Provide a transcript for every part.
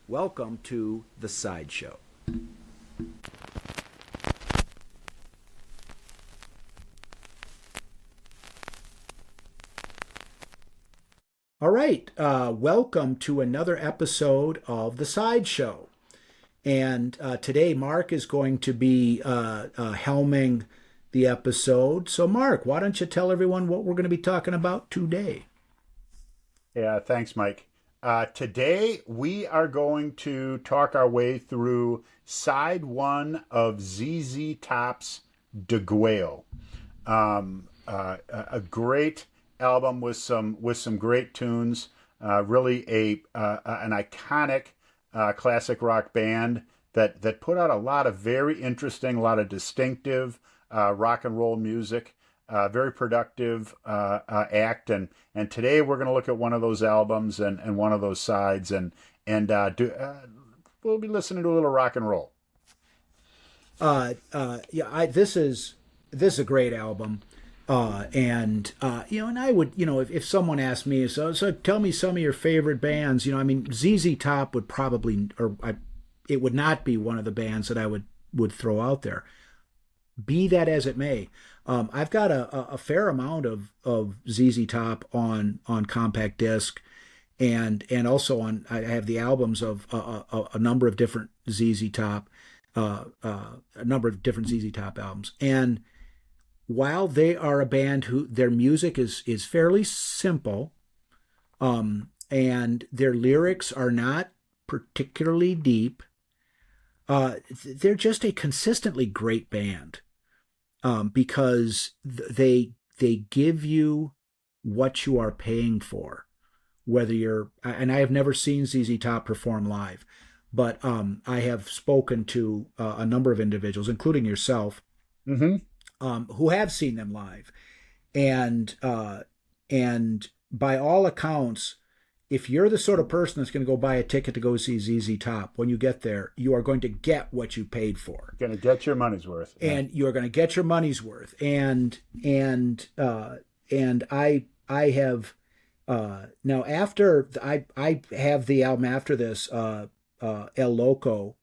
Welcome to The Sideshow. All right, welcome to another episode of The Sideshow. And today, Mark is going to be helming the episode. So, Mark, why don't you tell everyone what we're going to be talking about today? Yeah, thanks, Mike. Today we are going to talk our way through side one of ZZ Top's Deguello. A great album with some great tunes. Really an iconic classic rock band that put out a lot of very interesting, a lot of distinctive rock and roll music. Very productive act, and today we're going to look at one of those albums and one of those sides, we'll be listening to a little rock and roll. This is a great album. And I would, if someone asked me, so tell me some of your favorite bands, ZZ Top would probably, it would not be one of the bands that I would throw out there. Be that as it may, I've got a fair amount of ZZ Top on compact disc, and also I have the albums of a number of different ZZ Top, a number of different ZZ Top albums. And while they are a band who their music is fairly simple, and their lyrics are not particularly deep, they're just a consistently great band. Because they give you what you are paying for, whether you're, and I have never seen ZZ Top perform live, but I have spoken to a number of individuals, including yourself, Mm-hmm. who have seen them live, and by all accounts, if you're the sort of person that's going to go buy a ticket to go see ZZ Top, when you get there, you are going to get what you paid for. Going to get your money's worth, and you're going to get your money's worth. And I have now after I have the album after this, El Loco,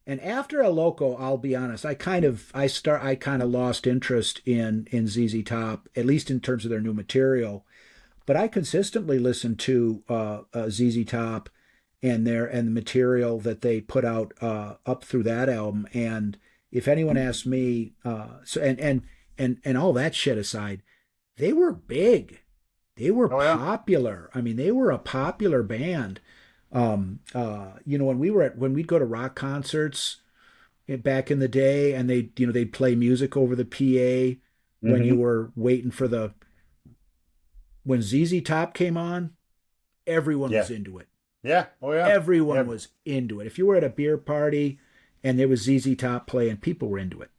and after El Loco, I'll be honest, I kind of lost interest in ZZ Top, at least in terms of their new material. But I consistently listen to ZZ Top and the material that they put out up through that album. And if anyone asks me, and all that shit aside, they were big, they were popular. I mean, they were a popular band. When we'd go to rock concerts back in the day, and they'd play music over the PA when you were waiting for when ZZ Top came on, everyone was into it. Yeah. Oh yeah. Everyone was into it. If you were at a beer party and there was ZZ Top playing, people were into it.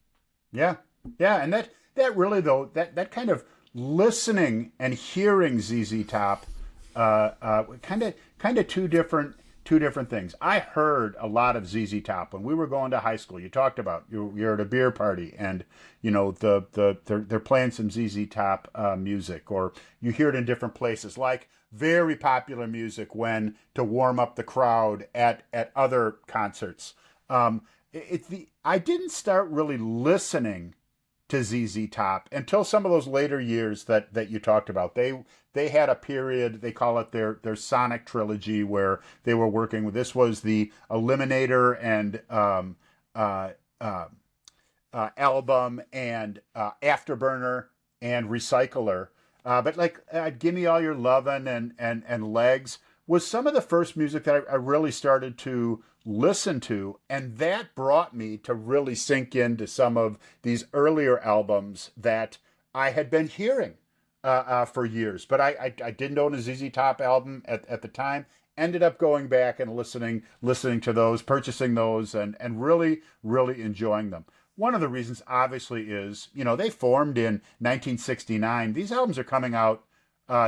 Yeah. Yeah. And that really, though, that kind of listening and hearing ZZ Top, kind of two different things. I heard a lot of ZZ Top when we were going to high school. You talked about you're at a beer party, and they're playing some ZZ Top music, or you hear it in different places, like very popular music to warm up the crowd at other concerts. I didn't start really listening to ZZ Top until some of those later years that you talked about. They had a period, they call it their Sonic trilogy, where they were working with, this was the Eliminator and album, and Afterburner and Recycler. But like Give Me All Your Lovin' and Legs was some of the first music that I really started to listen to, and that brought me to really sink into some of these earlier albums that I had been hearing for years, but I didn't own a ZZ Top album at the time. Ended up going back and listening to those, purchasing those, and really enjoying them. One of the reasons, obviously, is they formed in 1969. These albums are coming out,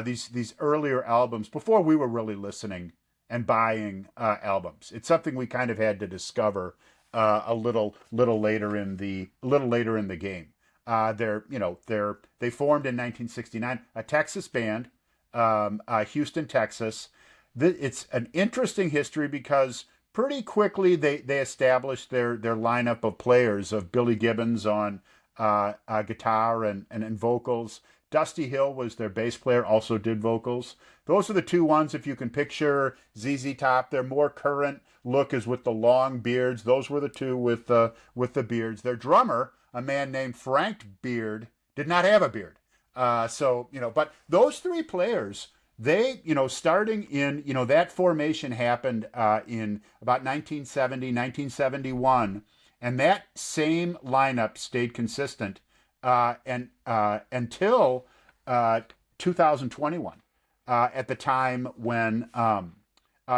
these earlier albums, before we were really listening and buying albums. It's something we kind of had to discover a little later in the game. They formed in 1969, a Texas band, Houston, Texas. It's an interesting history because pretty quickly they established their lineup of players of Billy Gibbons on guitar and vocals. Dusty Hill was their bass player, also did vocals. Those are the two ones, if you can picture ZZ Top. Their more current look is with the long beards. Those were the two with the beards. Their drummer, a man named Frank Beard, did not have a beard. But those three players, they, starting in, that formation happened in about 1970, 1971, and that same lineup stayed consistent and until 2021, at the time when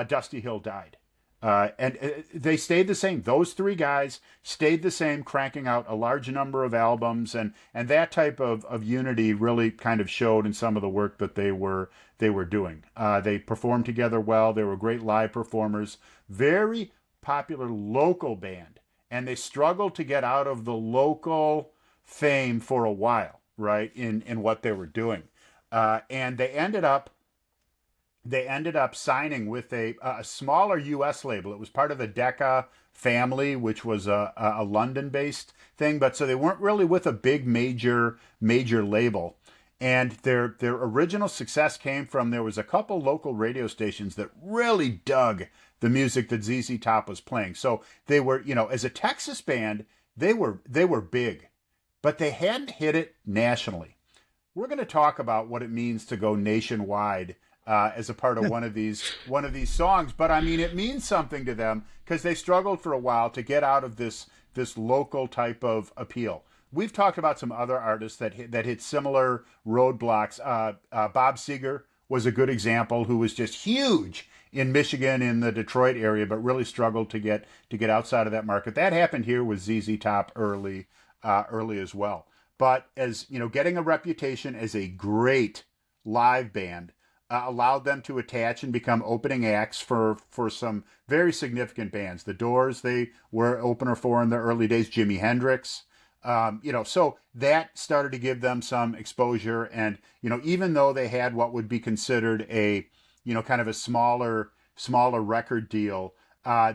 Dusty Hill died. And they stayed the same. Those three guys stayed the same, cranking out a large number of albums, and that type of unity really kind of showed in some of the work that they were doing. They performed together well. They were great live performers. Very popular local band, and they struggled to get out of the local fame for a while, right? In what they were doing, and they ended up signing with a smaller U.S. label. It was part of the Decca family, which was a London-based thing, but so they weren't really with a big major label. And their original success came from, there was a couple local radio stations that really dug the music that ZZ Top was playing. So they were, as a Texas band, they were big, but they hadn't hit it nationally. We're going to talk about what it means to go nationwide as a part of one of these songs. But I mean, it means something to them because they struggled for a while to get out of this local type of appeal. We've talked about some other artists that hit similar roadblocks. Bob Seger was a good example, who was just huge in Michigan, in the Detroit area, but really struggled to get outside of that market. That happened here with ZZ Top early as well. But as getting a reputation as a great live band allowed them to attach and become opening acts for some very significant bands. The Doors, they were opener for in the early days. Jimi Hendrix, so that started to give them some exposure. And even though they had what would be considered a kind of a smaller record deal,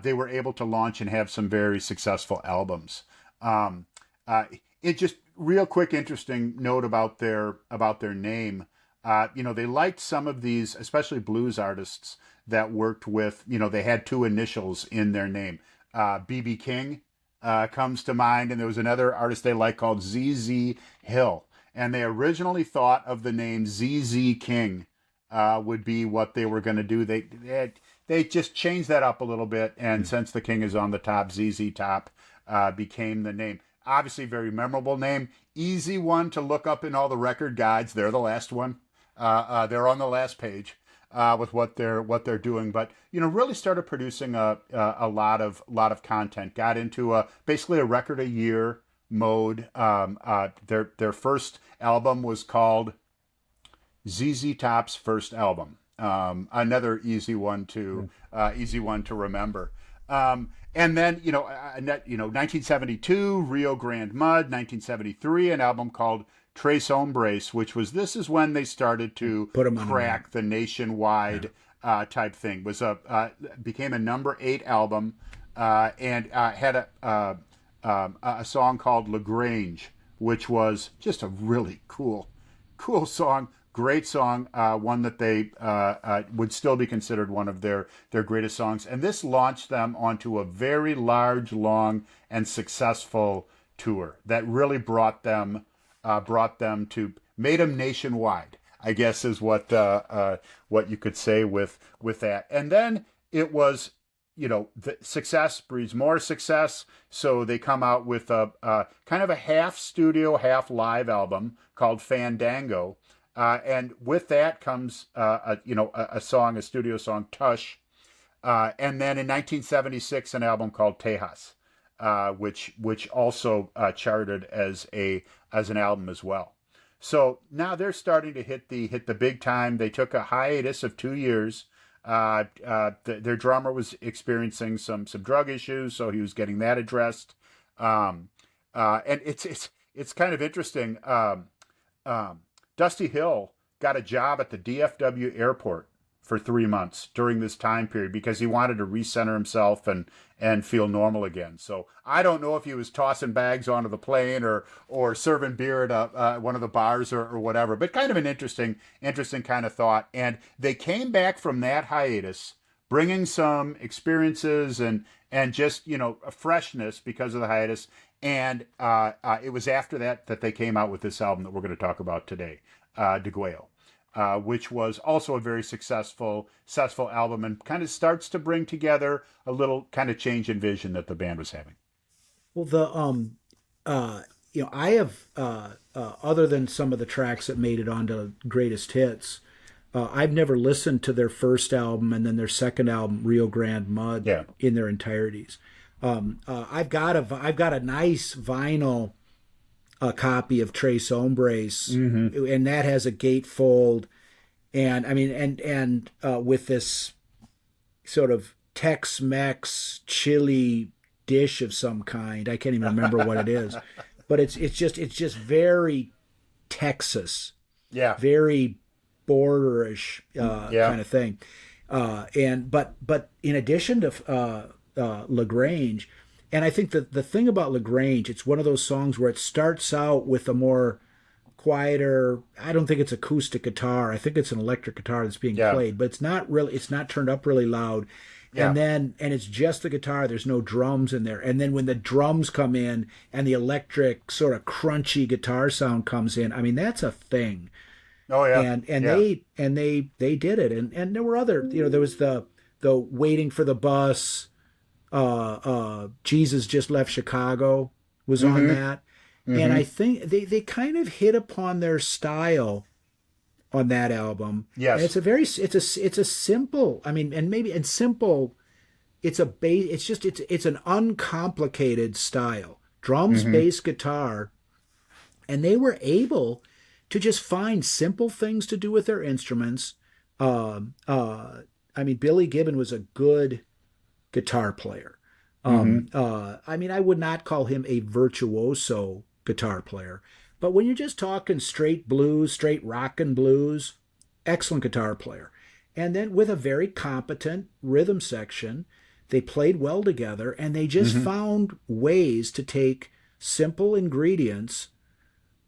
they were able to launch and have some very successful albums. It just real quick, interesting note about their name. They liked some of these, especially blues artists that worked with, they had two initials in their name. B.B. King comes to mind, and there was another artist they liked called Z.Z. Hill. And they originally thought of the name Z.Z. King would be what they were going to do. They just changed that up a little bit, and since the King is on the top, Z.Z. Top became the name. Obviously, very memorable name. Easy one to look up in all the record guides. They're the last one. They're on the last page with what they're doing, but really started producing a lot of content. Got into basically a record a year mode. Their first album was called ZZ Top's First Album. Another easy one to remember. And then 1972, Rio Grande Mud. 1973, an album called Tres Hombres, this is when they started to crack the nationwide type thing. Became a number 8 album, and had a song called LaGrange, which was just a really cool song. Great song, one that they would still be considered one of their greatest songs. And this launched them onto a very large, long, and successful tour that really made them nationwide, I guess, is what you could say with that. And then it was, the success breeds more success. So they come out with a kind of a half studio, half live album called Fandango. And with that comes, a studio song, Tush. And then in 1976, an album called Tejas, which also charted as an album as well. So now they're starting to hit the big time. They took a hiatus of 2 years. Their drummer was experiencing some drug issues, so he was getting that addressed. And it's kind of interesting. Dusty Hill got a job at the DFW airport for 3 months during this time period because he wanted to recenter himself and feel normal again. So I don't know if he was tossing bags onto the plane or serving beer at one of the bars or whatever, but kind of an interesting kind of thought. And they came back from that hiatus, bringing some experiences and just a freshness because of the hiatus. And it was after that they came out with this album that we're going to talk about today, Deguello. Which was also a very successful album and kind of starts to bring together a little kind of change in vision that the band was having. Well, I have other than some of the tracks that made it onto Greatest Hits, I've never listened to their first album and then their second album, Rio Grande Mud, in their entireties. I've got a nice vinyl. A copy of Tres Hombres, and that has a gatefold, and I mean, and with this sort of Tex-Mex chili dish of some kind. I can't even remember what it is, but it's just very Texas, very borderish kind of thing, but in addition to LaGrange. And I think that the thing about LaGrange, it's one of those songs where it starts out with a more quieter, I don't think it's acoustic guitar. I think it's an electric guitar that's being played, but it's not turned up really loud. Yeah. And it's just the guitar. There's no drums in there. And then when the drums come in and the electric sort of crunchy guitar sound comes in, I mean, that's a thing. Oh yeah. And they did it. And there were other, there was the Waiting for the Bus, Jesus Just Left Chicago was on that. And I think they kind of hit upon their style on that album. Yes. And it's a simple, I mean, it's an uncomplicated style. Drums, bass, guitar. And they were able to just find simple things to do with their instruments. I mean, Billy Gibbon was a good guitar player. I mean, I would not call him a virtuoso guitar player, but when you're just talking straight blues, straight rock and blues, excellent guitar player. And then with a very competent rhythm section, they played well together, and they just found ways to take simple ingredients.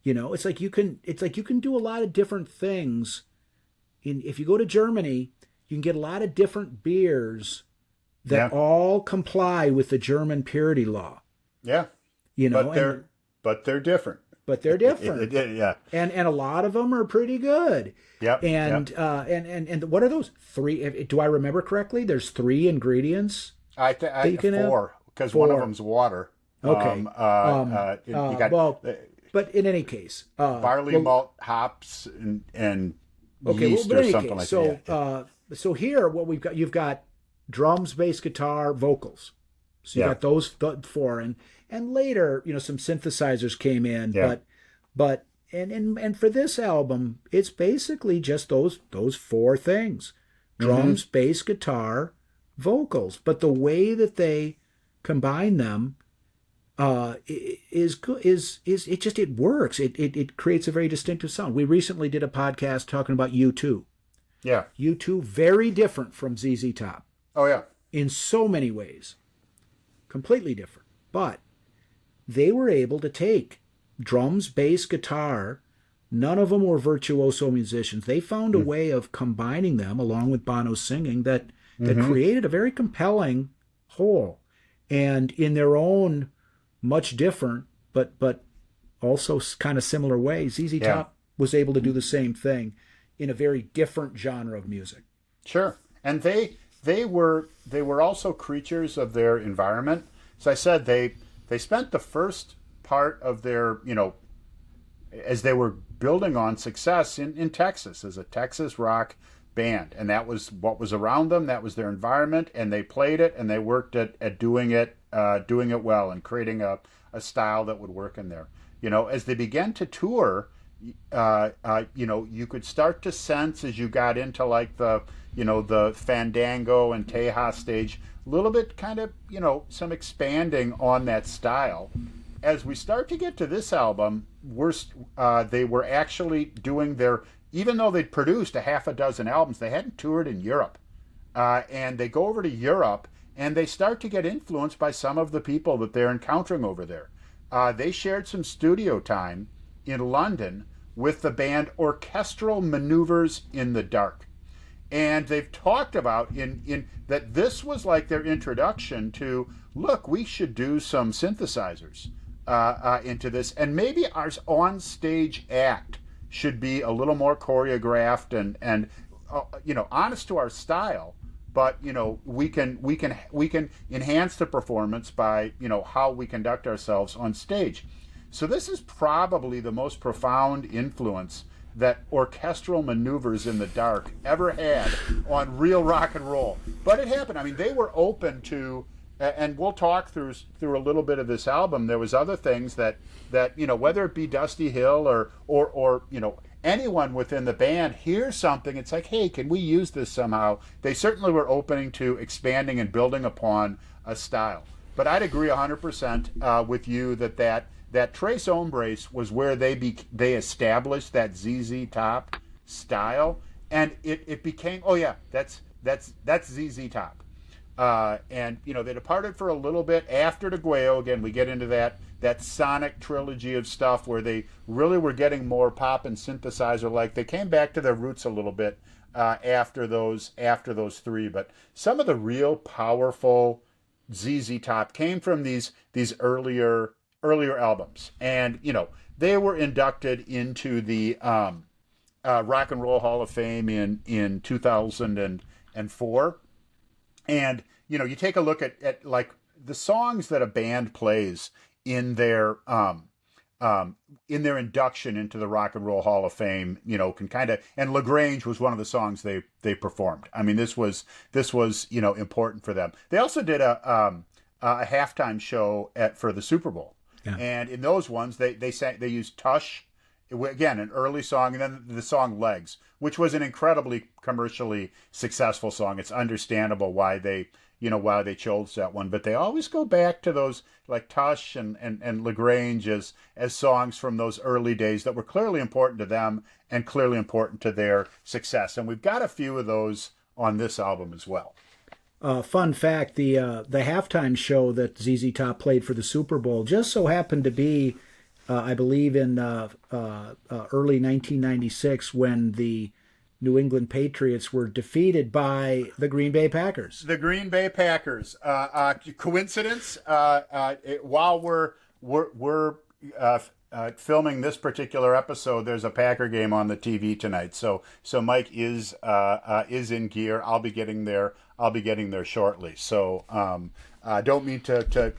It's like you can do a lot of different things. If you go to Germany, you can get a lot of different beers that all comply with the German purity law. Yeah. But they're different. But they're different. Yeah. And a lot of them are pretty good. Yep. And what are those? 3? Do I remember correctly? There's 3 ingredients. I 4, because one of them's water. Okay. But in any case, barley malt, hops, and yeast or something like that. So here, what you've got drums, bass, guitar, vocals. So you got those 4, and later, some synthesizers came in. But for this album, it's basically just those 4 things: drums, bass, guitar, vocals. But the way that they combine them is it works. It creates a very distinctive sound. We recently did a podcast talking about U2. Yeah. U2, very different from ZZ Top. Oh, yeah. In so many ways. Completely different. But they were able to take drums, bass, guitar. None of them were virtuoso musicians. They found a way of combining them, along with Bono's singing, that created a very compelling whole. And in their own much different, but also kind of similar ways, ZZ Top was able to do the same thing in a very different genre of music. Sure. And they were also creatures of their environment. As I said, they spent the first part of their, as they were building on success in Texas as a Texas rock band. And that was what was around them. That was their environment. And they played it, and they worked at doing it well and creating a style that would work in there. As they began to tour, you could start to sense as you got into like the Fandango and Tejas stage, a little bit kind of, some expanding on that style. As we start to get to this album, they were actually doing their even though they'd produced a half a dozen albums, they hadn't toured in Europe. And they go over to Europe and they start to get influenced by some of the people that they're encountering over there. They shared some studio time in London with the band Orchestral Maneuvers in the Dark. And they've talked about in that this was like their introduction to, look, we should do some synthesizers into this, and maybe our on-stage act should be a little more choreographed and honest to our style, but we can enhance the performance by how we conduct ourselves on stage. So this is probably the most profound influence that Orchestral Maneuvers in the Dark ever had on real rock and roll. But it happened. I mean, they were open to, and we'll talk through a little bit of this album. There was other things that whether it be Dusty Hill or anyone within the band hears something, it's like, hey, can we use this somehow? They certainly were opening to expanding and building upon a style. But I'd agree 100% with you that Tres Hombres was where they established that ZZ Top style, and it became, oh yeah, that's ZZ Top. And they departed for a little bit after Deguello. Again, we get into that sonic trilogy of stuff where they really were getting more pop and synthesizer like. They came back to their roots a little bit after those three. But some of the real powerful ZZ Top came from these earlier albums, and they were inducted into the Rock and Roll Hall of Fame in 2004. And you take a look at like the songs that a band plays in their induction into the Rock and Roll Hall of Fame, can kind of, and LaGrange was one of the songs they performed. I mean, this was important for them. They also did a halftime show for the Super Bowl. Yeah. And in those ones, they used Tush, again, an early song, and then the song Legs, which was an incredibly commercially successful song. It's understandable why they chose that one, but they always go back to those like Tush and LaGrange as songs from those early days that were clearly important to them and clearly important to their success. And we've got a few of those on this album as well. Fun fact, the halftime show that ZZ Top played for the Super Bowl just so happened to be, I believe, in early 1996 when the New England Patriots were defeated by the Green Bay Packers. The Green Bay Packers. Coincidence? While we're filming this particular episode, there's a Packer game on the TV tonight. So Mike is in gear. I'll be getting there shortly. So don't mean to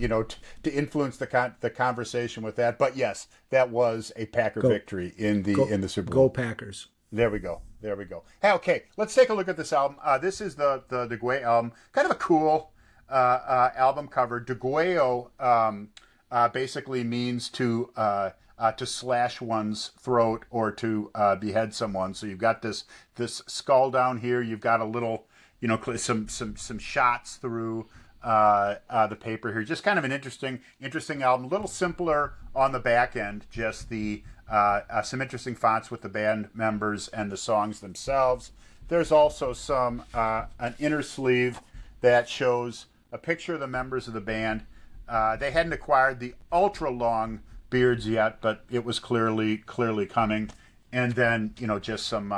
influence the conversation with that, but yes, that was a Packer victory in the Super Bowl. Go Packers. There we go. Hey, okay, let's take a look at this album. This is the Deguello album. Kind of a cool album cover. Deguello basically means to slash one's throat or to behead someone. So you've got this skull down here. You've got a little, some shots through the paper here. Just kind of an interesting album. A little simpler on the back end. Just the some interesting fonts with the band members and the songs themselves. There's also an inner sleeve that shows a picture of the members of the band. They hadn't acquired the ultra long beards yet, but it was clearly coming. And then just some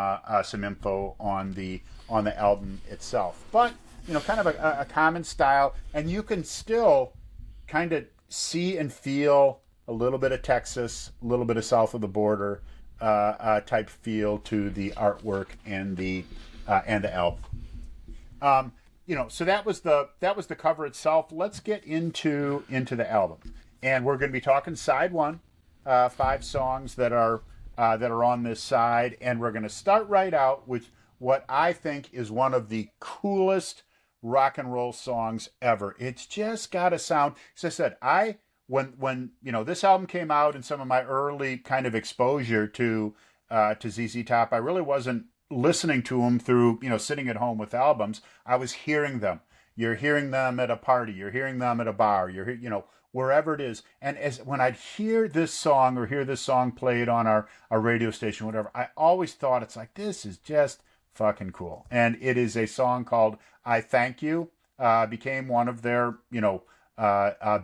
info on the album itself. But kind of a common style, and you can still kind of see and feel a little bit of Texas, a little bit of south of the border type feel to the artwork and the album. So that was the cover itself. Let's get into the album, and we're going to be talking side one, 5 songs that are on this side, and we're going to start right out with what I think is one of the coolest rock and roll songs ever. It's just got a sound. As I said, when this album came out and some of my early kind of exposure to ZZ Top, I really wasn't listening to them through sitting at home with albums. I was hearing them, You're hearing them at a party. You're hearing them at a bar. Wherever it is. And as when I'd hear this song or hear this song played on our radio station, whatever, I always thought it's like, this is just fucking cool. And it is a song called "I Thank You." Became one of their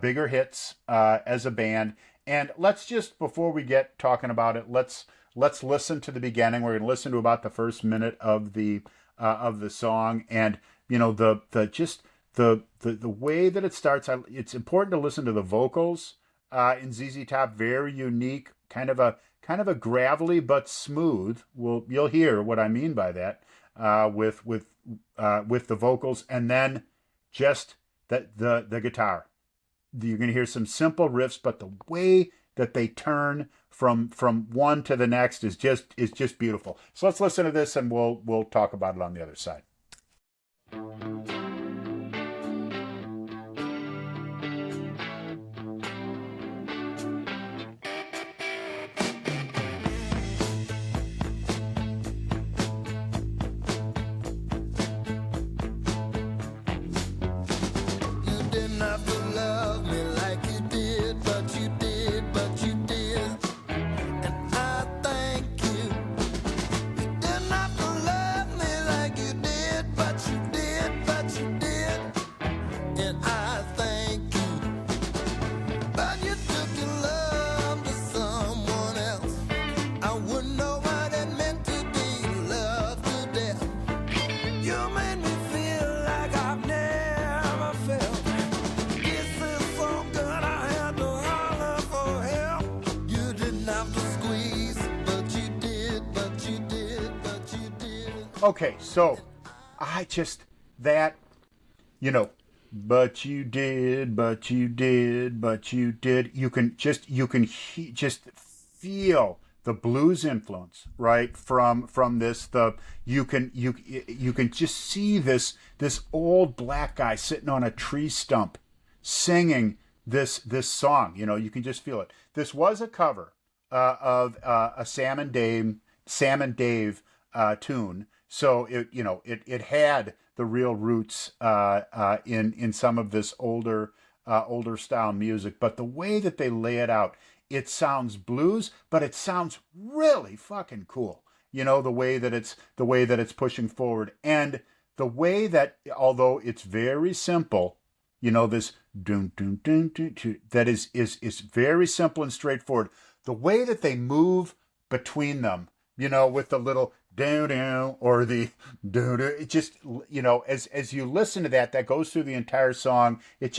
bigger hits as a band. And let's just, before we get talking about it, let's listen to the beginning. We're going to listen to about the first minute of the song, and the way that it starts. It's important to listen to the vocals in ZZ Top. Very unique, kind of a gravelly but smooth. You'll hear what I mean by that with the vocals, and then just the guitar. You're going to hear some simple riffs, but the way that they turn from one to the next is just beautiful. So let's listen to this, and we'll talk about it on the other side. Okay, so I just that but you did, but you did, but you did. You can just feel the blues influence, right, from this. You can just see this old black guy sitting on a tree stump singing this song. You can just feel it. This was a cover of a Sam and Dave tune. So it had the real roots in some of this older style music, but the way that they lay it out, it sounds blues, but it sounds really fucking cool. The way that it's pushing forward, and the way that, although it's very simple, this dun dun dun dun, dun that is very simple and straightforward. The way that they move between them, with the little do or the do. It just, as you listen to that goes through the entire song. It's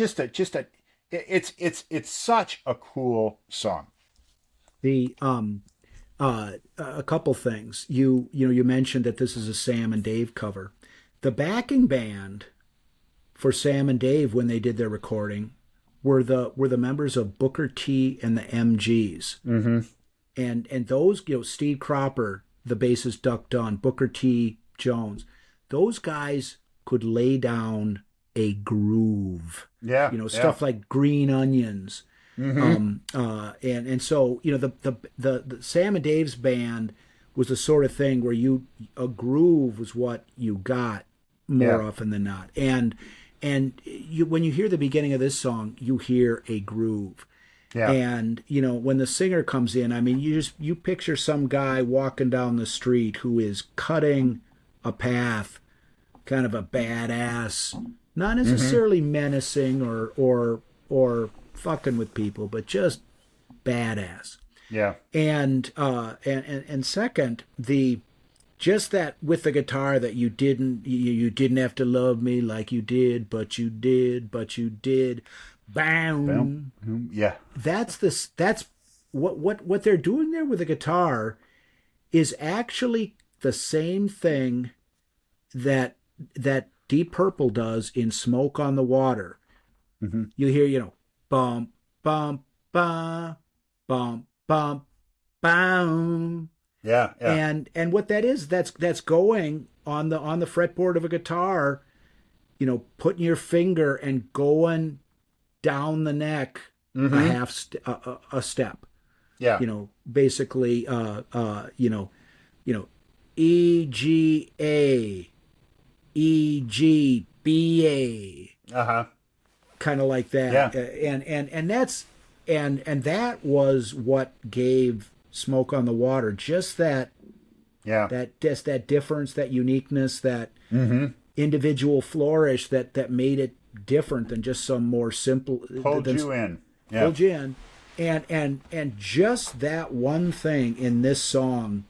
it's such a cool song. The a couple things. You mentioned that this is a Sam and Dave cover. The backing band for Sam and Dave when they did their recording were the members of Booker T and the MGs. Mm-hmm. And those, Steve Cropper, the bassist Duck Dunn, Booker T. Jones, those guys could lay down a groove. Yeah. Stuff like Green Onions. Mm-hmm. And so, the Sam and Dave's band was the sort of thing where a groove was what you got more often than not. And when you hear the beginning of this song, you hear a groove. Yeah. And when the singer comes in, I mean, you picture some guy walking down the street who is cutting a path, kind of a badass, not necessarily menacing or fucking with people, but just badass. Yeah. And second, just that with the guitar, that you didn't have to love me like you did, but you did. Bam. Yeah. That's what they're doing there with the guitar is actually the same thing that Deep Purple does in Smoke on the Water. Mm-hmm. You hear, bump, bump, bump, bump, bump, bam. Yeah. And what that is, that's going on the fretboard of a guitar, putting your finger and going down the neck a step. Yeah. Basically E G A, E G BA, Uh-huh. kind of like Yeah. that. And that's and that was what gave Smoke on the Water just Yeah. that difference, that uniqueness, that Mm-hmm. individual flourish that made it different than just some more simple Pulled than you in. Yeah. pulled you in. And just that one thing in this song,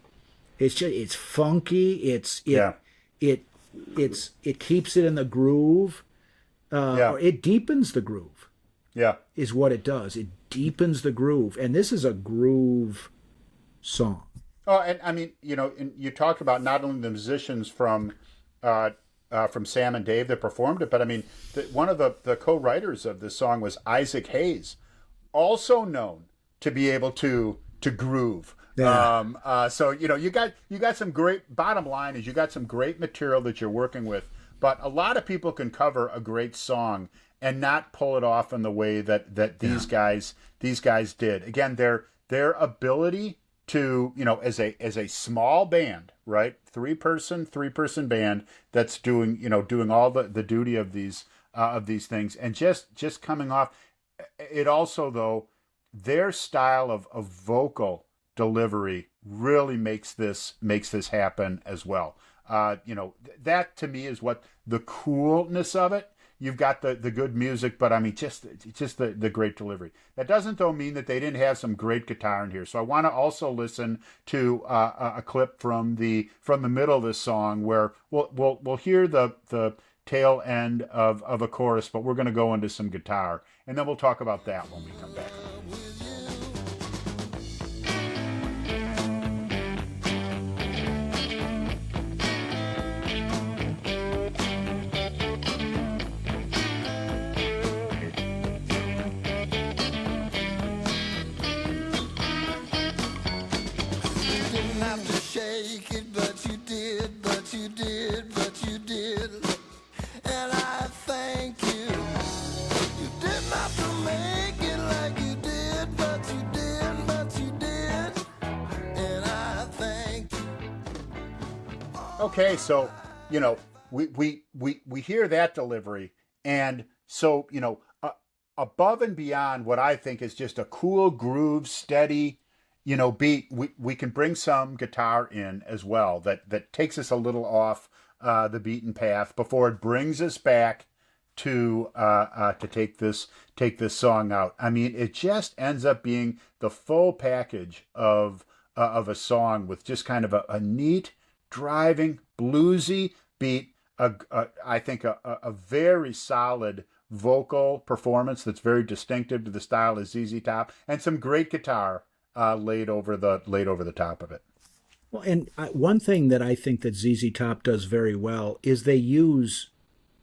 it's funky. Yeah. It it keeps it in the groove, Yeah. or it deepens the groove Yeah. is what it does. It deepens the groove, and this is a groove song. Oh, and I mean, and you talked about not only the musicians from Sam and Dave that performed it, but I mean, one of the co-writers of this song was Isaac Hayes, also known to be able to groove. Yeah, So you got some great. Bottom line is you got some great material that you're working with, but a lot of people can cover a great song and not pull it off in the way that yeah, these guys did. Again, their ability to as a small band, right, three person band that's doing all the duty of these things, and just coming off it. Also, though, their style of vocal delivery really makes this happen as well. That to me is what the coolness of it. You've got the good music, but I mean, just the great delivery. That doesn't though mean that they didn't have some great guitar in here. So I want to also listen to a clip from the middle of this song where we'll hear the tail end of a chorus, but we're going to go into some guitar, and then we'll talk about that when we come back. Okay, so we hear that delivery, and so above and beyond what I think is just a cool groove, steady, beat. We can bring some guitar in as well that takes us a little off the beaten path before it brings us back to take this song out. I mean, it just ends up being the full package of a song with just kind of a neat, driving, bluesy beat. I think a very solid vocal performance that's very distinctive to the style of ZZ Top, and some great guitar laid over the top of it. well, and one thing that I think that ZZ Top does very well is they use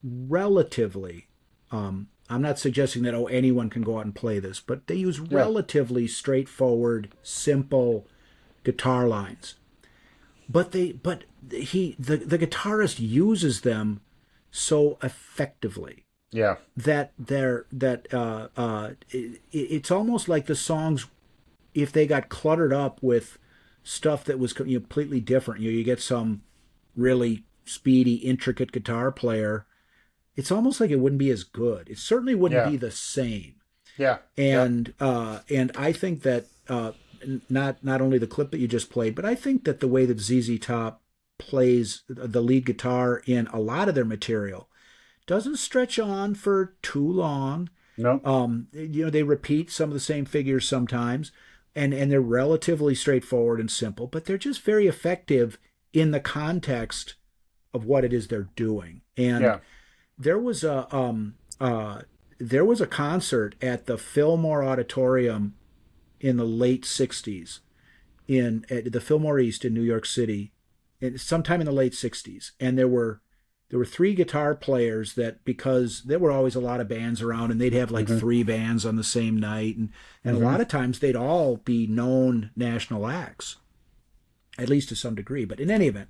relatively. I'm not suggesting that anyone can go out and play this, but they use Yeah, relatively straightforward, simple guitar lines. The guitarist uses them so effectively yeah, that it's almost like the songs, if they got cluttered up with stuff that was completely different, you get some really speedy, intricate guitar player, it's almost like it wouldn't be as good. It certainly wouldn't yeah, be the same. yeah, yeah, And I think that not only the clip that you just played, but I think that the way that ZZ Top plays the lead guitar in a lot of their material doesn't stretch on for too long. no, They repeat some of the same figures sometimes, and they're relatively straightforward and simple, but they're just very effective in the context of what it is they're doing. And yeah, there was a there was a concert at the Fillmore Auditorium in the late '60s at the Fillmore East in New York City, sometime in the late '60s, and there were three guitar players that, because there were always a lot of bands around, and they'd have like mm-hmm, three bands on the same night, and a mm-hmm, lot of times they'd all be known national acts, at least to some degree. But in any event,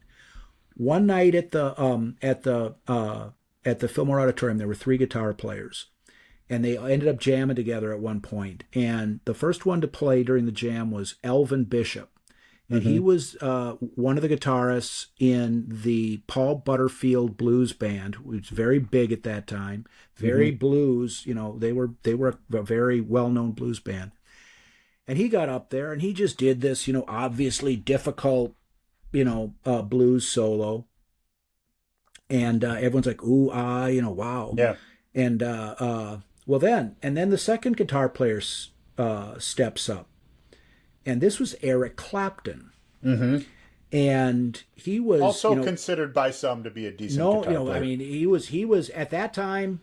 one night at the Fillmore Auditorium, there were three guitar players, and they ended up jamming together at one point. And the first one to play during the jam was Elvin Bishop, and he Mm-hmm. was one of the guitarists in the Paul Butterfield Blues Band, which was very big at that time, Mm-hmm. very blues. They were a very well known blues band, and he got up there and he just did this, obviously difficult, blues solo, and everyone's like, ooh, ah, wow, Yeah. and well, then the second guitar player steps up, and this was Eric Clapton. Mm-hmm. And he was, Also considered by some to be a decent no, guitar I player. mean, he was at that time,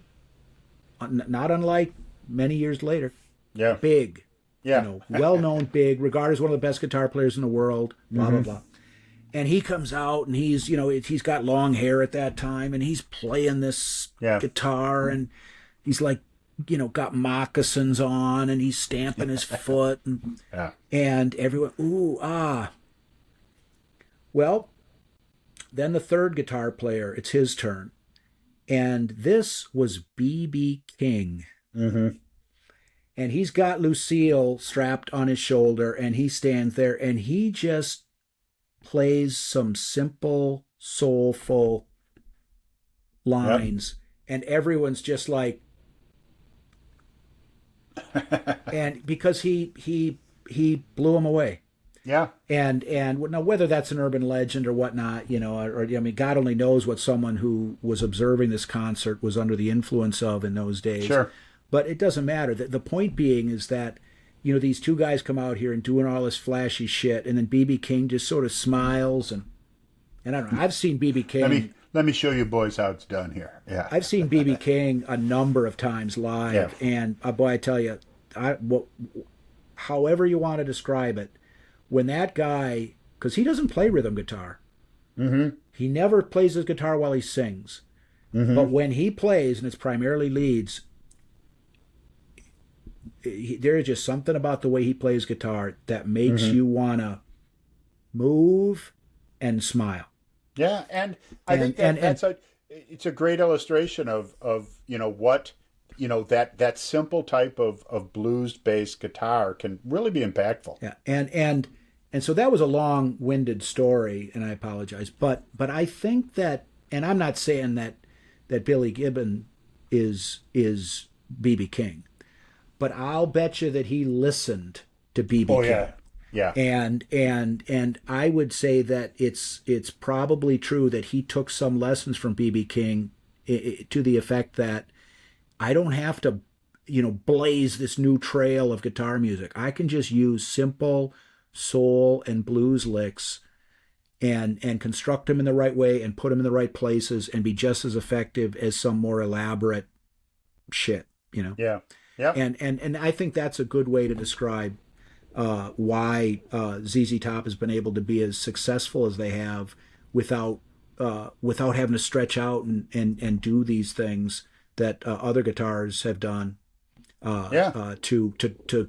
not unlike many years later, Yeah. big, Yeah. well known, big, regarded as one of the best guitar players in the world, blah blah Mm-hmm. blah. And he comes out and he's got long hair at that time, and he's playing this Yeah. guitar, and he's like, got moccasins on, and he's stamping his foot, Yeah. and everyone, ooh, ah. Well, then the third guitar player, it's his turn. And this was B.B. King. Mm-hmm. And he's got Lucille strapped on his shoulder, and he stands there and he just plays some simple, soulful Yep. lines. And everyone's just like, and because he blew him away. Yeah. And now whether that's an urban legend or whatnot, or I mean, God only knows what someone who was observing this concert was under the influence of in those days. Sure. But it doesn't matter. The point being is that these two guys come out here and doing all this flashy shit, and then BB King just sort of smiles, and I don't know. I've seen BB Let King. me let me show you boys how it's done here. Yeah. I've seen BB King a number of times Yeah. live, and boy, I tell you, however you want to describe it, when that guy, because he doesn't play rhythm guitar, Mm-hmm. he never plays his guitar while he sings, but Mm-hmm. when he plays, and it's primarily leads, there is just something about the way he plays guitar that makes Mm-hmm. you want to move and smile. Yeah, and I And think that and it's a great illustration of what that simple type of blues based guitar can really be impactful. yeah, and so that was a long-winded story, and I apologize, but I think that, and I'm not saying that Billy Gibbon is BB King, but I'll bet you that he listened to BB Oh King. yeah, yeah, And I would say that it's probably true that he took some lessons from BB King, to the effect that I don't have to, blaze this new trail of guitar music. I can just use simple soul and blues licks and construct them in the right way and put them in the right places and be just as effective as some more elaborate shit. yeah, yep, And I think that's a good way to describe why ZZ Top has been able to be as successful as they have without having to stretch out and do these things that other guitars have done yeah. to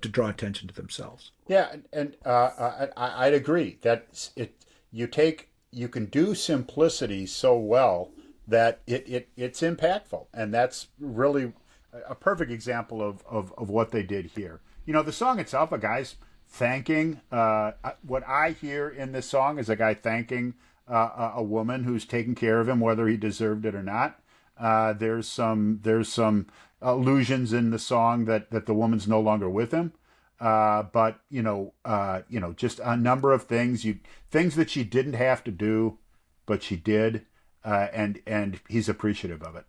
draw attention to themselves. Yeah, and I'd agree that you can do simplicity so well that it's impactful, and that's really a perfect example of what they did here. The song itself, a guy's thanking. What I hear in this song is a guy thanking a woman who's taking care of him, whether he deserved it or not. There's some allusions in the song that the woman's no longer with him. But just a number of things that she didn't have to do, but she did, and he's appreciative of it.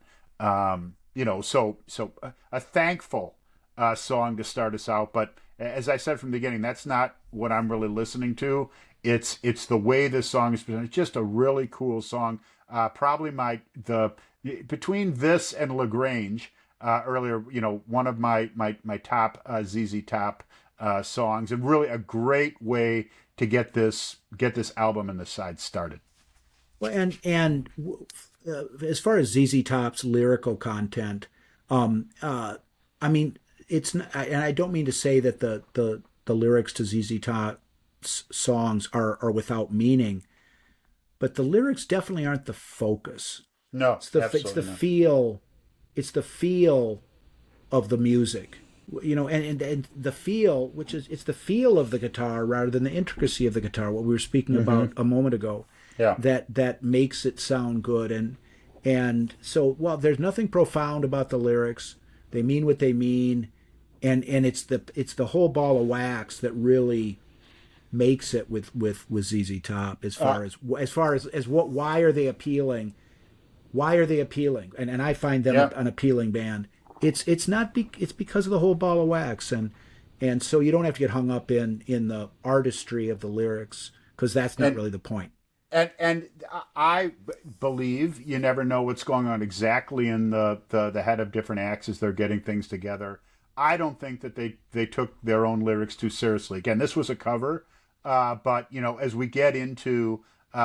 So a thankful song to start us out. But as I said from the beginning, that's not what I'm really listening to. It's the way this song is presented. It's just a really cool song. Probably between this and Lagrange. Earlier, one of my top ZZ Top songs, and really a great way to get this album and the side started. Well, and as far as ZZ Top's lyrical content, I mean, it's not, and I don't mean to say that the lyrics to ZZ Top's songs are without meaning, but the lyrics definitely aren't the focus. No, It's the absolutely not. feel, it's the feel of the music. and the feel, which is it's the feel of the guitar rather than the intricacy of the guitar, what we were speaking Mm-hmm. about a moment ago, Yeah. that makes it sound good. And so, well, there's nothing profound about the lyrics. They mean what they mean, and it's the whole ball of wax that really makes it with ZZ Top, Uh, as far as what why are they appealing? Why are they appealing? And I find them yeah. an appealing band. It's not it's because of the whole ball of wax, and so you don't have to get hung up in the artistry of the lyrics, because that's not And really the point. and I believe you never know what's going on exactly in the head of different acts as they're getting things together. I don't think that they took their own lyrics too seriously. Again, this was a cover, but as we get into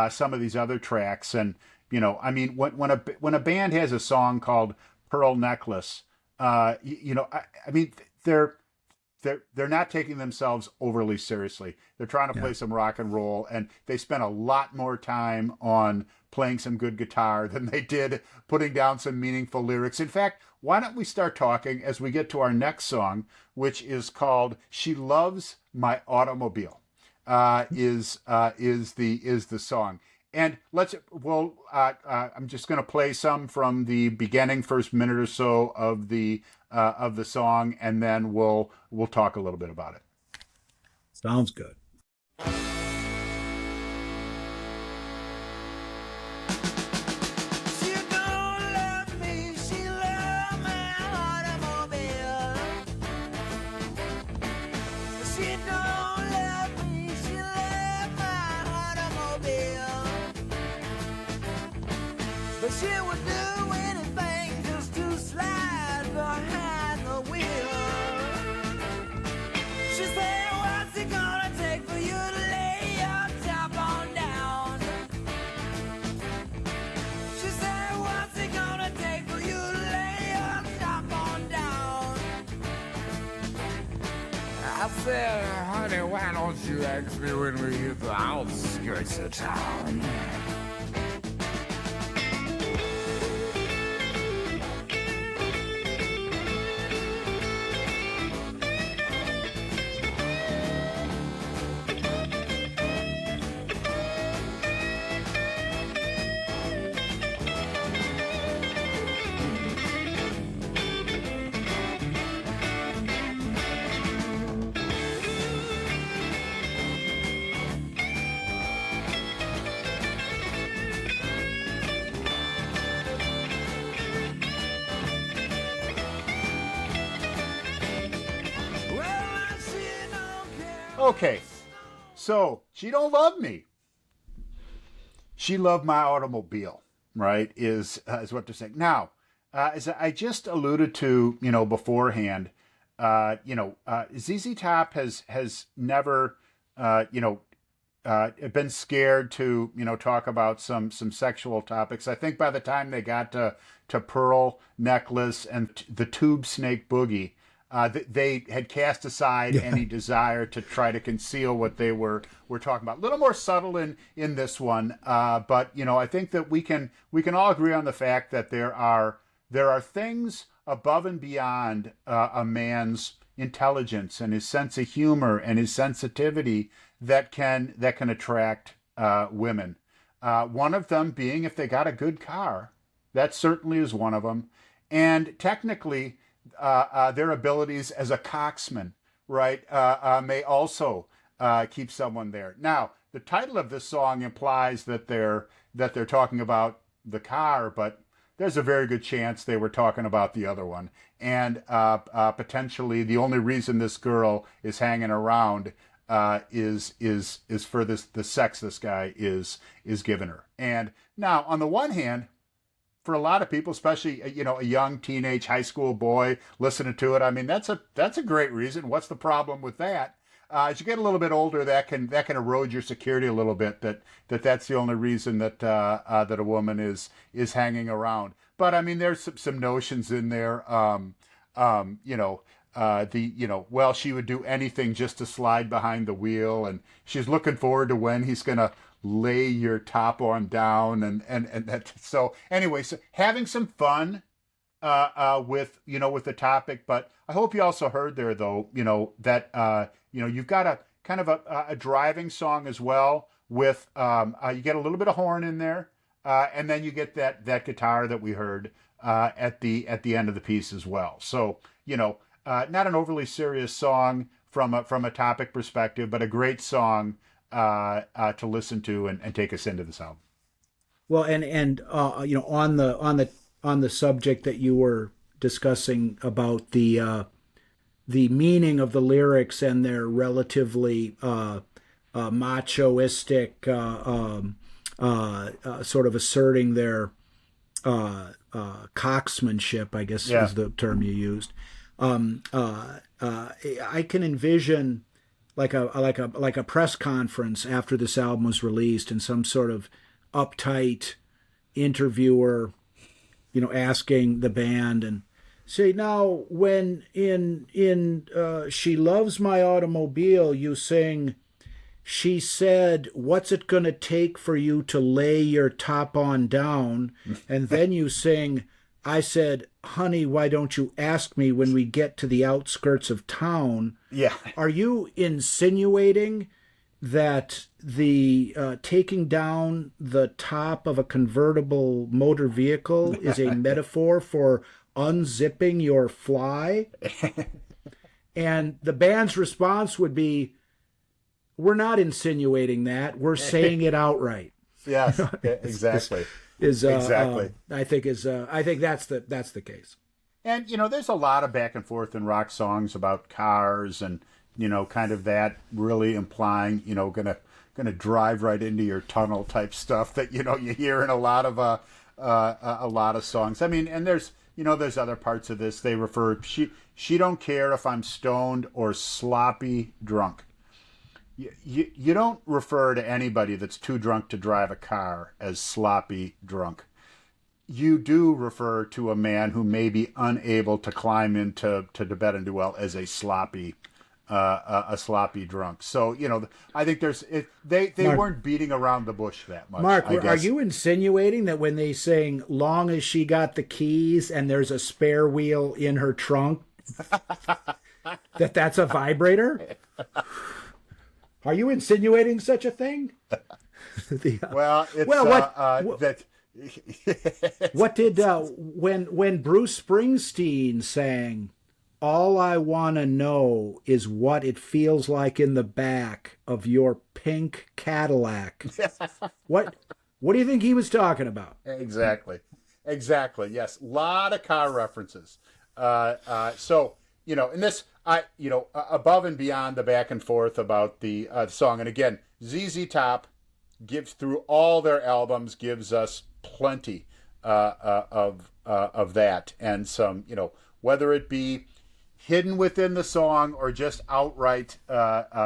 some of these other tracks, and I mean, when a band has a song called Pearl Necklace, I mean, they're they're not taking themselves overly seriously. They're trying to Yeah. play some rock and roll, and they spent a lot more time on playing some good guitar than they did putting down some meaningful lyrics. In fact, why don't we start talking as we get to our next song, which is called "She Loves My Automobile." Is the song. And I'm just going to play some from the beginning, first minute or so of the song, and then we'll talk a little bit about it. Sounds good. She don't love me, she love my automobile. She don't love me, she love my automobile. But she would do anything just to slide behind the wheel. She said, what's it gonna take for you to lay your top on down? She said, what's it gonna take for you to lay your top on down? I said, honey, why don't you ask me when we hit the outskirts of town? Okay, so she don't love me. She loved my automobile, right? Is what they're saying. Now, as I just alluded to, beforehand, ZZ Top has never, been scared to talk about some sexual topics. I think by the time they got to Pearl Necklace and the Tube Snake Boogie, they had cast aside Yeah. any desire to try to conceal what they were talking about. A little more subtle in this one, but I think that we can all agree on the fact that there are things above and beyond a man's intelligence and his sense of humor and his sensitivity that can attract women. One of them being if they got a good car. That certainly is one of them. And technically, their abilities as a coxman, right, may also keep someone there. Now, the title of this song implies that they're talking about the car, but there's a very good chance they were talking about the other one, and potentially the only reason this girl is hanging around is for the sex this guy is giving her. And now, on the one hand, for a lot of people, especially a young teenage high school boy listening to it, I mean that's a great reason. What's the problem with that? As you get a little bit older, that can erode your security a little bit. That's the only reason that a woman is hanging around. But I mean, there's some notions in there. Well, she would do anything just to slide behind the wheel, and she's looking forward to when he's gonna lay your top on down, and that. So anyway, so having some fun with with the topic. But I hope you also heard there, though, that you've got a kind of a driving song as well with you get a little bit of horn in there, and then you get that guitar that we heard at the end of the piece as well. So not an overly serious song from a topic perspective, but a great song to listen to and take us into this album. Well, and on the subject that you were discussing about the meaning of the lyrics and their relatively machoistic sort of asserting their cocksmanship, I guess is the term you used. I can envision like a press conference after this album was released, and some sort of uptight interviewer, asking the band and say, now when in She Loves My Automobile, you sing, she said, what's it gonna take for you to lay your top on down? And then you sing, I said, honey, why don't you ask me when we get to the outskirts of town? Yeah. Are you insinuating that the taking down the top of a convertible motor vehicle is a metaphor for unzipping your fly? And the band's response would be, we're not insinuating that, we're saying it outright. Yes, exactly. Exactly. I think that's the case. And there's a lot of back and forth in rock songs about cars and kind of that really implying gonna drive right into your tunnel type stuff that you hear in a lot of songs. I mean, and there's other parts of this. They refer, she don't care if I'm stoned or sloppy drunk. You don't refer to anybody that's too drunk to drive a car as sloppy drunk. You do refer to a man who may be unable to climb into the bed and do well as a sloppy drunk. So I think they Mark, weren't beating around the bush that much. Mark, are you insinuating that when they sing "Long as she got the keys" and there's a spare wheel in her trunk, that's a vibrator? Are you insinuating such a thing? Well, it's, what did when Bruce Springsteen sang, all I want to know is what it feels like in the back of your pink Cadillac. What do you think he was talking about? Exactly. Yes. A lot of car references. So, in this, above and beyond the back and forth about the song, and again, ZZ Top gives through all their albums, gives us plenty of that, and some, whether it be hidden within the song or just outright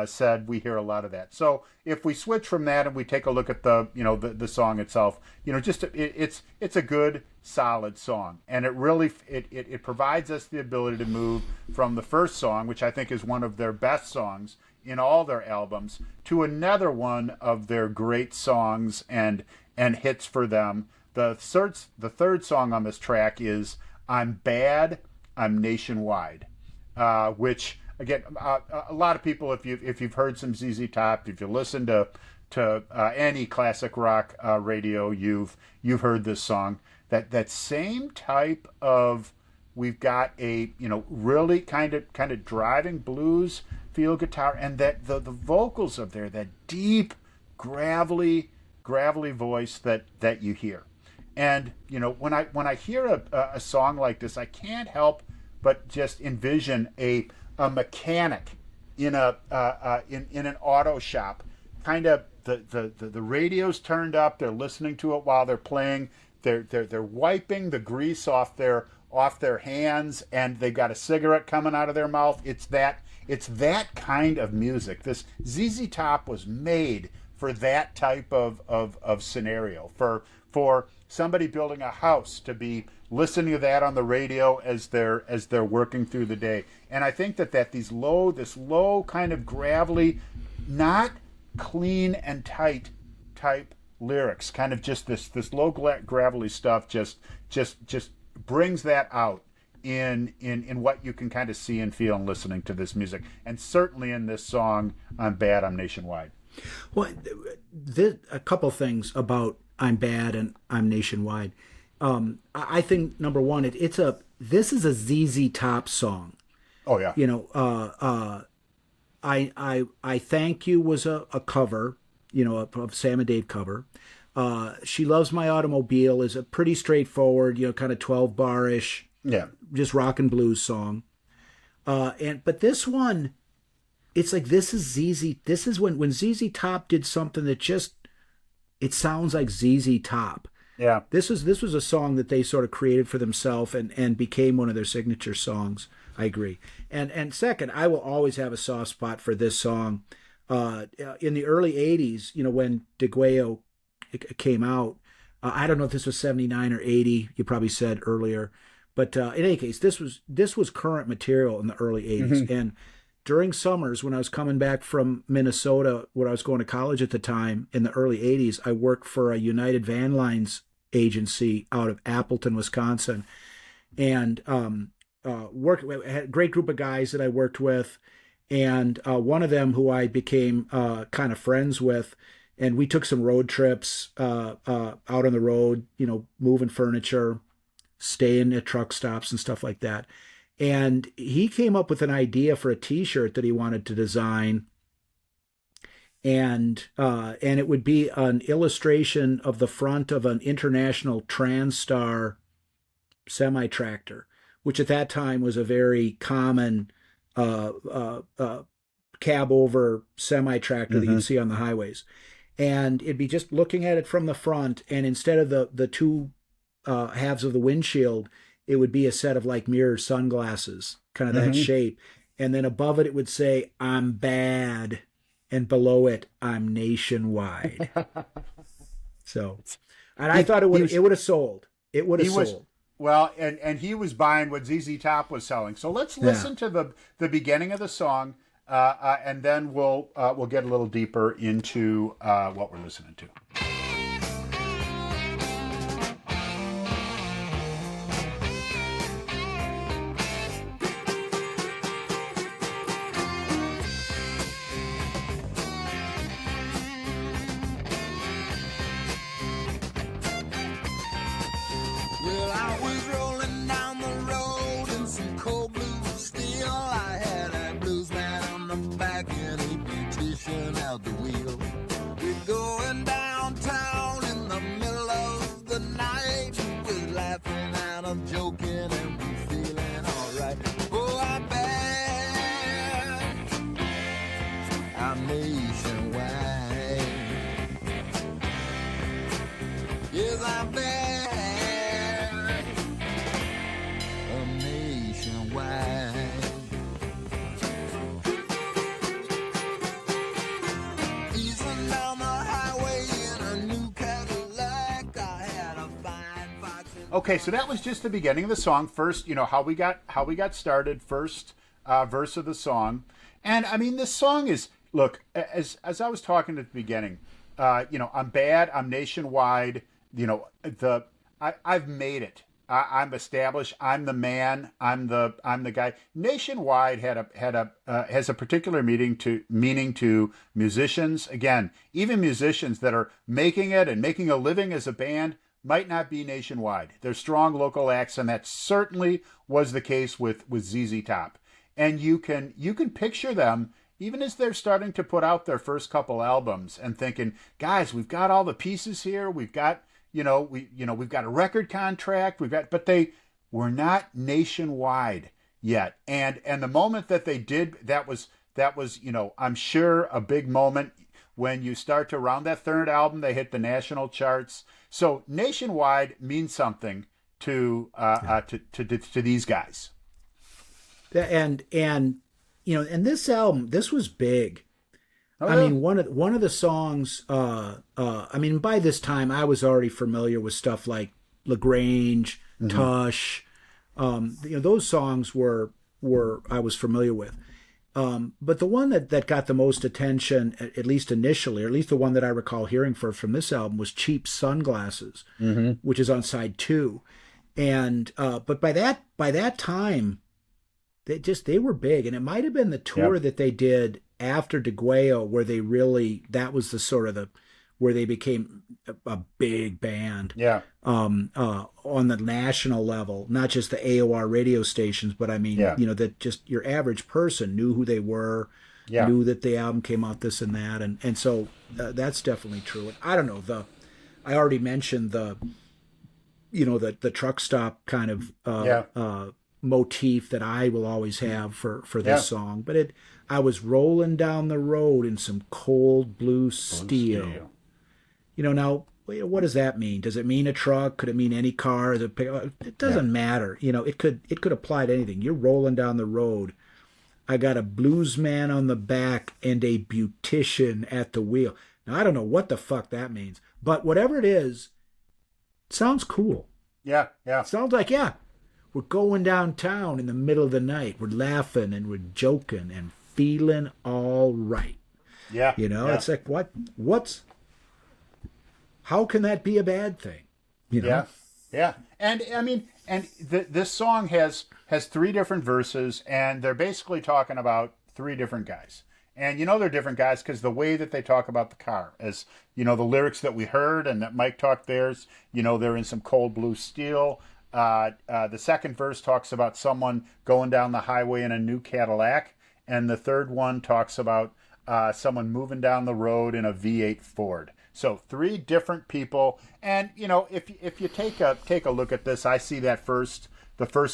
said, we hear a lot of that. So if we switch from that and we take a look at the song itself, it's a good, solid song, and it really it provides us the ability to move from the first song, which I think is one of their best songs in all their albums, to another one of their great songs and hits for them. The third song on this track is "I'm Bad, I'm Nationwide." Which again, a lot of people, if you've heard some ZZ Top, if you listen to any classic rock radio, you've heard this song. That same type of, we've got a really kind of driving blues feel guitar, and that the vocals of there, that deep gravelly voice that you hear. And when I hear a song like this, I can't help but just envision a mechanic in an auto shop. Kind of the radio's turned up. They're listening to it while they're playing. They're wiping the grease off their hands, and they've got a cigarette coming out of their mouth. It's that kind of music. This ZZ Top was made for that type of scenario. For somebody building a house to be listening to that on the radio as they're working through the day. And I think that this low kind of gravelly, not clean and tight type lyrics, kind of just this low gravelly stuff just brings that out in what you can kind of see and feel in listening to this music, and certainly in this song, "I'm Bad, I'm Nationwide." Well, a couple things about "I'm Bad" and "I'm Nationwide." I think number one, this is a ZZ Top song. Oh yeah. You know, I Thank You was a cover, of Sam and Dave cover. She Loves My Automobile is a pretty straightforward, kind of 12-bar-ish, Yeah. just rock and blues song. But this one, it's like this is when ZZ Top did something that just, it sounds like ZZ Top. Yeah. This was a song that they sort of created for themselves and became one of their signature songs. I agree. And second, I will always have a soft spot for this song. In the early 80s, when Deguello came out, I don't know if this was 79 or 80, you probably said earlier, but in any case, this was current material in the early 80s. Mm-hmm. And during summers, when I was coming back from Minnesota, where I was going to college at the time, in the early 80s, I worked for a United Van Lines agency out of Appleton, Wisconsin. And had a great group of guys that I worked with. And one of them who I became kind of friends with, and we took some road trips out on the road, moving furniture, staying at truck stops and stuff like that. And he came up with an idea for a T-shirt that he wanted to design, and it would be an illustration of the front of an International TransStar semi-tractor, which at that time was a very common cab over semi-tractor mm-hmm. that you'd see on the highways. And it'd be just looking at it from the front, and instead of the two halves of the windshield, it would be a set of like mirror sunglasses, kind of that mm-hmm. shape. And then above it, it would say, "I'm bad." And below it, "I'm nationwide." So, and I thought it would have sold. It would have sold. Well, and he was buying what ZZ Top was selling. So let's listen to the beginning of the song, and then we'll get a little deeper into what we're listening to. Okay, so that was just the beginning of the song. First, how we got started. First verse of the song, and I mean, this song is, look, as I was talking at the beginning, I'm bad, I'm nationwide. I've made it. I'm established. I'm the man. I'm the guy. Nationwide has a particular meaning to musicians. Again, even musicians that are making it and making a living as a band might not be nationwide. They're strong local acts, and that certainly was the case with ZZ Top. And you can picture them even as they're starting to put out their first couple albums and thinking, guys, we've got all the pieces here. We've got we've got a record contract. But they were not nationwide yet. And the moment that they did, that was I'm sure a big moment. When you start to round that third album, they hit the national charts. So nationwide means something to these guys. And this album, this was big. Oh, I mean, one of the songs. By this time, I was already familiar with stuff like LaGrange, mm-hmm. Tush. Those songs were I was familiar with. But the one that got the most attention, at least initially, or at least the one that I recall hearing first from this album, was Cheap Sunglasses, mm-hmm. which is on side 2. And but by that time, they were big, and it might have been the tour Yep. that they did after Deguello where they really that was the sort of the where they became a big band Yeah. on the national level, not just the AOR radio stations, but I mean, Yeah. that just your average person knew who they were, Yeah. knew that the album came out this and that, and so that's definitely true. And I don't know I already mentioned the truck stop kind of Yeah. motif that I will always have for Yeah. this song, but I was rolling down the road in some cold blue Blue steel. Steel. Now, what does that mean? Does it mean a truck? Could it mean any car? It Yeah. doesn't matter. It could apply to anything. You're rolling down the road. I got a blues man on the back and a beautician at the wheel. Now, I don't know what the fuck that means, but whatever it is, it sounds cool. Yeah. Yeah. It sounds like, yeah, we're going downtown in the middle of the night. We're laughing and we're joking and feeling all right. Yeah. Yeah. It's like, how can that be a bad thing? Yeah, yeah, and I mean, this song has three different verses, and they're basically talking about three different guys. And they're different guys because the way that they talk about the car, as the lyrics that we heard and that Mike talked theirs, they're in some cold blue steel. The second verse talks about someone going down the highway in a new Cadillac, and the third one talks about someone moving down the road in a V8 Ford. So three different people, and if you take a look at this, I see the first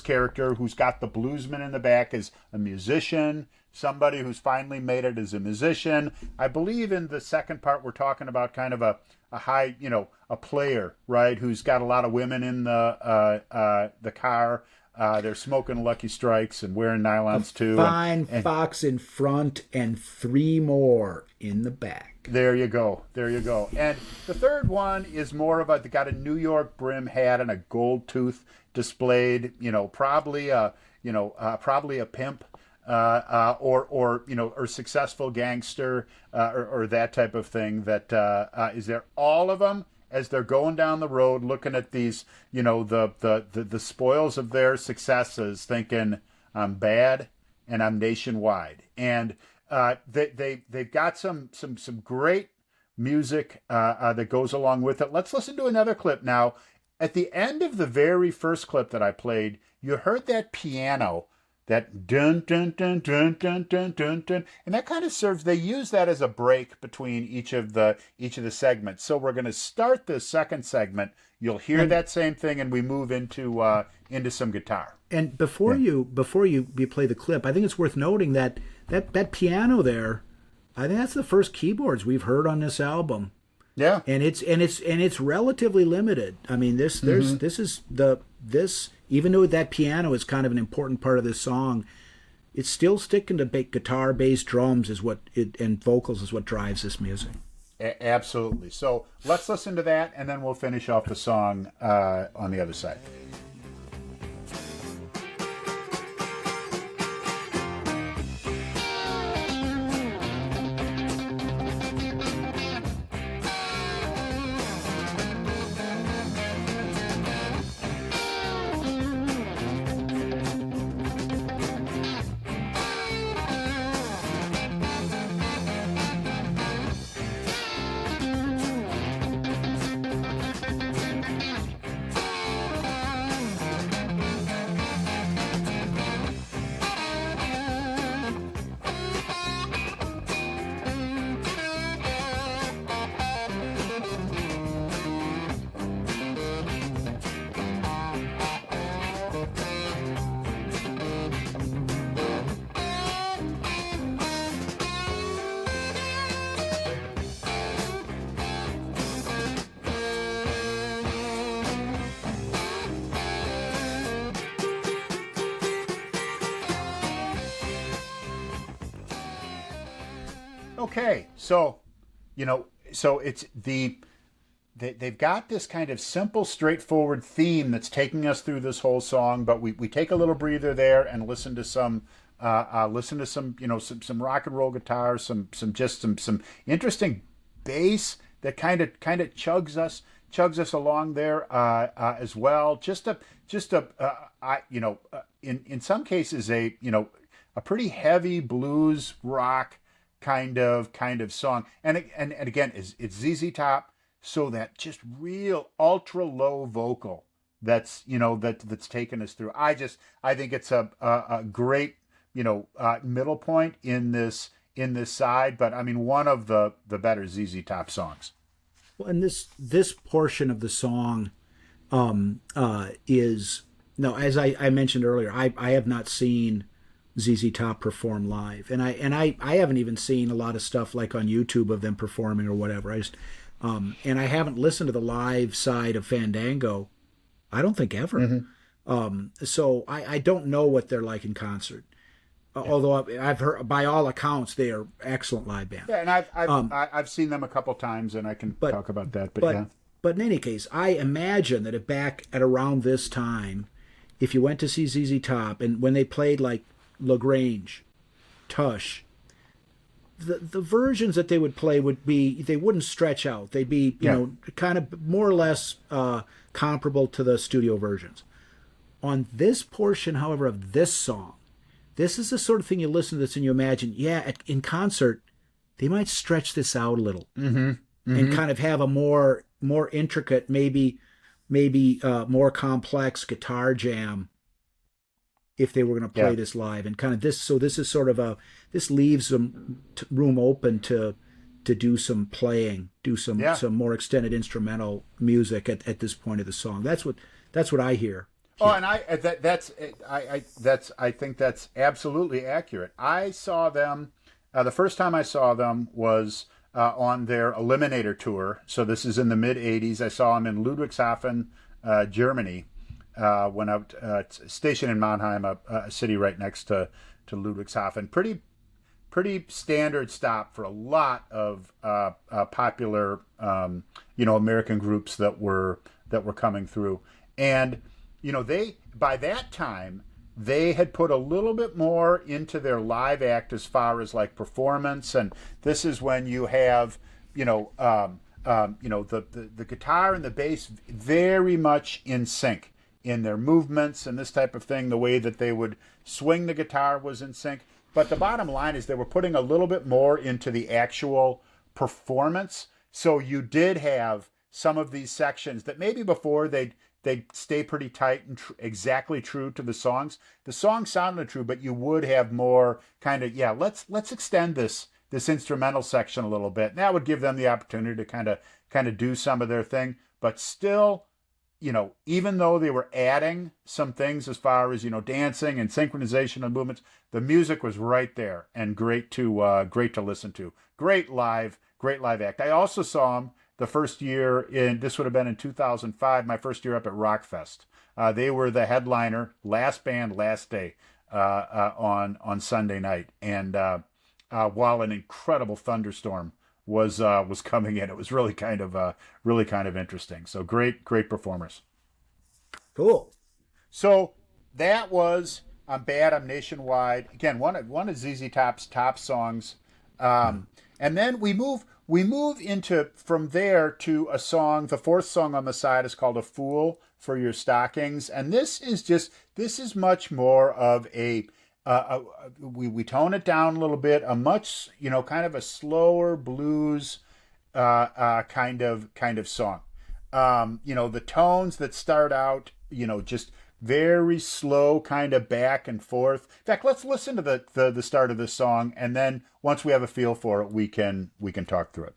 character who's got the bluesman in the back is a musician, somebody who's finally made it as a musician. I believe in the second part we're talking about kind of a high, a player, right, who's got a lot of women in the car. They're smoking Lucky Strikes and wearing nylons too. Fine fox in front and three more in the back. There you go. There you go. And the third one is more of they got a New York brim hat and a gold tooth displayed. Probably a pimp, or successful gangster, or that type of thing. That is there. All of them as they're going down the road, looking at these, the spoils of their successes, thinking I'm bad and I'm nationwide. And they've got some great music that goes along with it. Let's listen to another clip now. At the end of the very first clip that I played, you heard that piano, that dun dun dun dun dun dun dun dun, and that kind of serves. They use that as a break between each of the segments. So we're going to start the second segment. You'll hear that same thing, and we move into some guitar. And before you play the clip, I think it's worth noting that piano there, I think that's the first keyboards we've heard on this album. Yeah, and it's relatively limited. I mean, this even though that piano is kind of an important part of this song, it's still sticking to guitar, bass, drums and vocals is what drives this music. Absolutely. So let's listen to that, and then we'll finish off the song on the other side. Okay, so it's they've got this kind of simple, straightforward theme that's taking us through this whole song, but we take a little breather there and listen to some some rock and roll guitars, some interesting bass that kind of chugs us chugs us along there as well. In some cases a pretty heavy blues rock kind of song. And again, it's ZZ Top, so that just real ultra low vocal that's taken us through. I think it's a great middle point in this side, but I mean one of the better ZZ Top songs. Well, and this portion of the song is no, as I mentioned earlier, I have not seen ZZ Top perform live, and I haven't even seen a lot of stuff like on YouTube of them performing or whatever. I just and I haven't listened to the live side of Fandango. I don't think ever. Mm-hmm. So I don't know what they're like in concert. Although I've heard, by all accounts, they are excellent live band. Yeah, and I've seen them a couple times, and I can talk about that. But yeah. But in any case, I imagine that if back at around this time, if you went to see ZZ Top, and when they played like LaGrange, Tush, the versions that they would play they wouldn't stretch out. They'd be kind of more or less comparable to the studio versions. On this portion, however, of this song, this is the sort of thing you listen to this and you imagine, in concert, they might stretch this out a little and kind of have a more intricate, maybe more complex guitar jam if they were going to play this live. And kind of this is sort of this leaves some room open to do some playing, do some more extended instrumental music at this point of the song. That's what I hear. Oh, and I think that's absolutely accurate. I saw them the first time I saw them was on their Eliminator tour. So this is in the mid '80s. I saw them in Ludwigshafen, Germany, when I stationed in Mannheim, a city right next to Ludwigshafen. Pretty standard stop for a lot of popular American groups that were coming through. And they, by that time, they had put a little bit more into their live act as far as like performance. And this is when you have the guitar and the bass very much in sync in their movements and this type of thing. The way that they would swing the guitar was in sync. But the bottom line is they were putting a little bit more into the actual performance. So you did have some of these sections that maybe before they'd stay pretty tight and exactly true to the songs. The song sounded true, but you would have more kind of, let's extend this instrumental section a little bit. And that would give them the opportunity to kind of do some of their thing. But still, even though they were adding some things as far as, dancing and synchronization of movements, the music was right there and great to listen to. Great live act. I also saw them the first year this would have been in 2005, my first year up at Rockfest. They were the headliner, last band, last day on Sunday night. And while an incredible thunderstorm was coming in, it was really kind of interesting. So great performers. Cool. So that was "I'm Bad, I'm Nationwide." Again, one of ZZ Top's top songs. And then we move into from there to a song. The fourth song on the side is called "A Fool for Your Stockings," and this is much more of we tone it down a little bit. A much kind of a slower blues kind of song. The tones that start out just very slow, kind of back and forth. In fact, let's listen to the start of this song, and then once we have a feel for it, we can talk through it.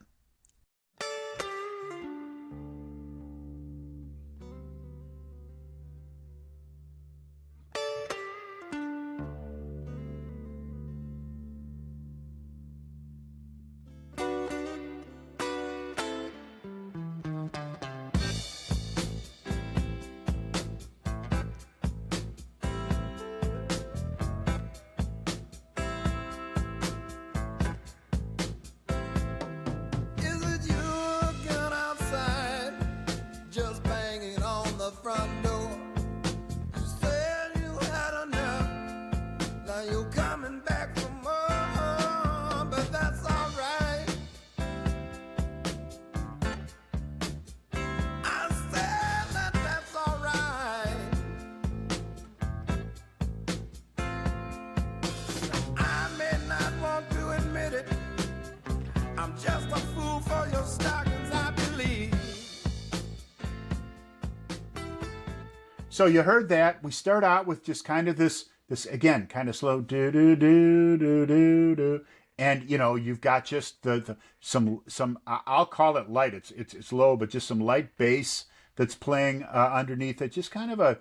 So you heard that. We start out with just kind of this again, kind of slow do do do do do do, and you've got just the some I'll call it light. It's low, but just some light bass that's playing underneath it. Just kind of a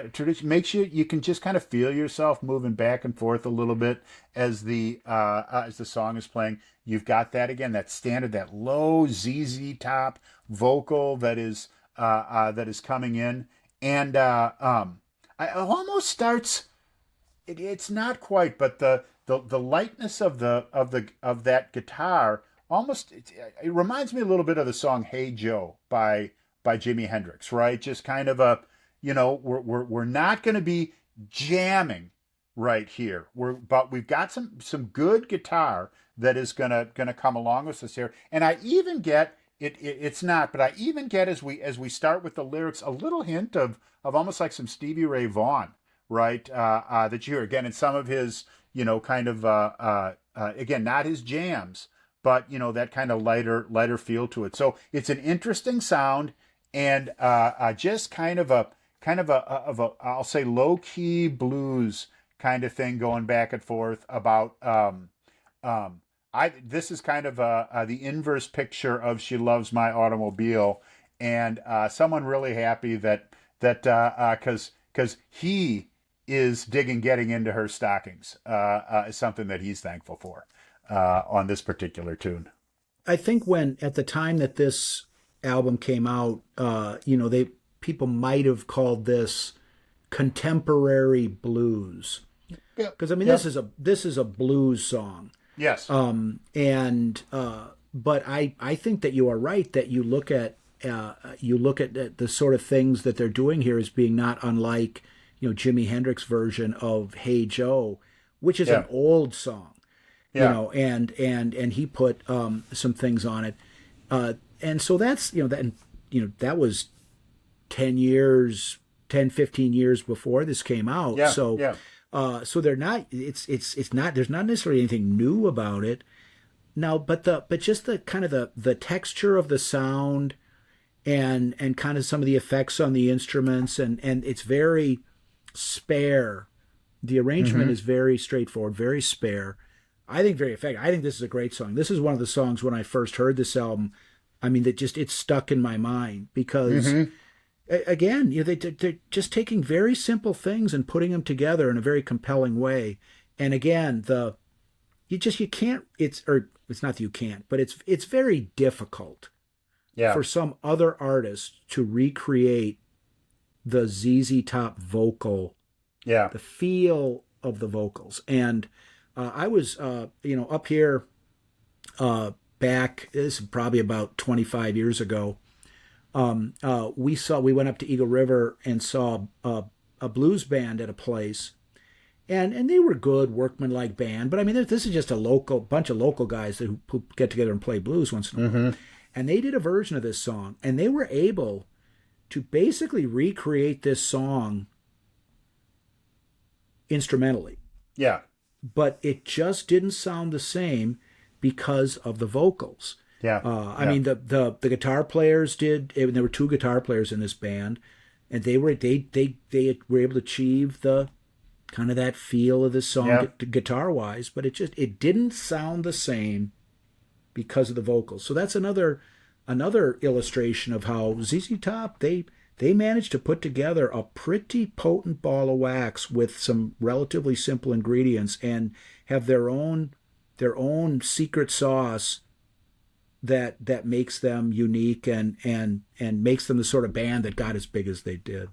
tradition, makes you can just kind of feel yourself moving back and forth a little bit as the song is playing. You've got that again, that standard, that low ZZ Top vocal that is coming in, and it almost starts. It's not quite, but the lightness of that guitar almost it reminds me a little bit of the song "Hey Joe" by Jimi Hendrix, right? Just kind of a we're not going to be jamming right here. But we've got some good guitar that is gonna come along with us here, and I even get it's not, but I even get as we start with the lyrics a little hint of almost like some Stevie Ray Vaughan, right? That you hear again in some of his kind of again, not his jams, but that kind of lighter feel to it. So it's an interesting sound, and just kind of a I'll say low key blues kind of thing going back and forth about this is kind of the inverse picture of "She Loves My Automobile," and someone really happy that because he is getting into her stockings is something that he's thankful for on this particular tune. I think when at the time that this album came out, people might have called this contemporary blues, because I mean this is a blues song. Yes. But I think that you are right that you look at the sort of things that they're doing here as being not unlike Jimi Hendrix version of "Hey Joe," which is an old song. And he put some things on it, and so that's that was 15 years before this came out. So they're not. It's not. There's not necessarily anything new about it now, but just the kind of the texture of the sound, and kind of some of the effects on the instruments, and it's very spare. The arrangement is very straightforward, very spare. I think very effective. I think this is a great song. This is one of the songs when I first heard this album, I mean, it stuck in my mind because. Again, they're just taking very simple things and putting them together in a very compelling way. And again, you can't. It's not that you can't, but it's very difficult for some other artist to recreate the ZZ Top vocal, the feel of the vocals. And I was up here back. This is probably about 25 years ago. We went up to Eagle River and saw a blues band at a place, and they were good workmanlike band. But I mean, this is just a bunch of local guys who get together and play blues once in a while. And they did a version of this song, and they were able to basically recreate this song instrumentally. Yeah. But it just didn't sound the same because of the vocals. I mean, the guitar players did. There were two guitar players in this band, and they were able to achieve the kind of that feel of this song guitar wise, but it didn't sound the same because of the vocals. So that's another illustration of how ZZ Top they managed to put together a pretty potent ball of wax with some relatively simple ingredients and have their own secret sauce that makes them unique and makes them the sort of band that got as big as they did.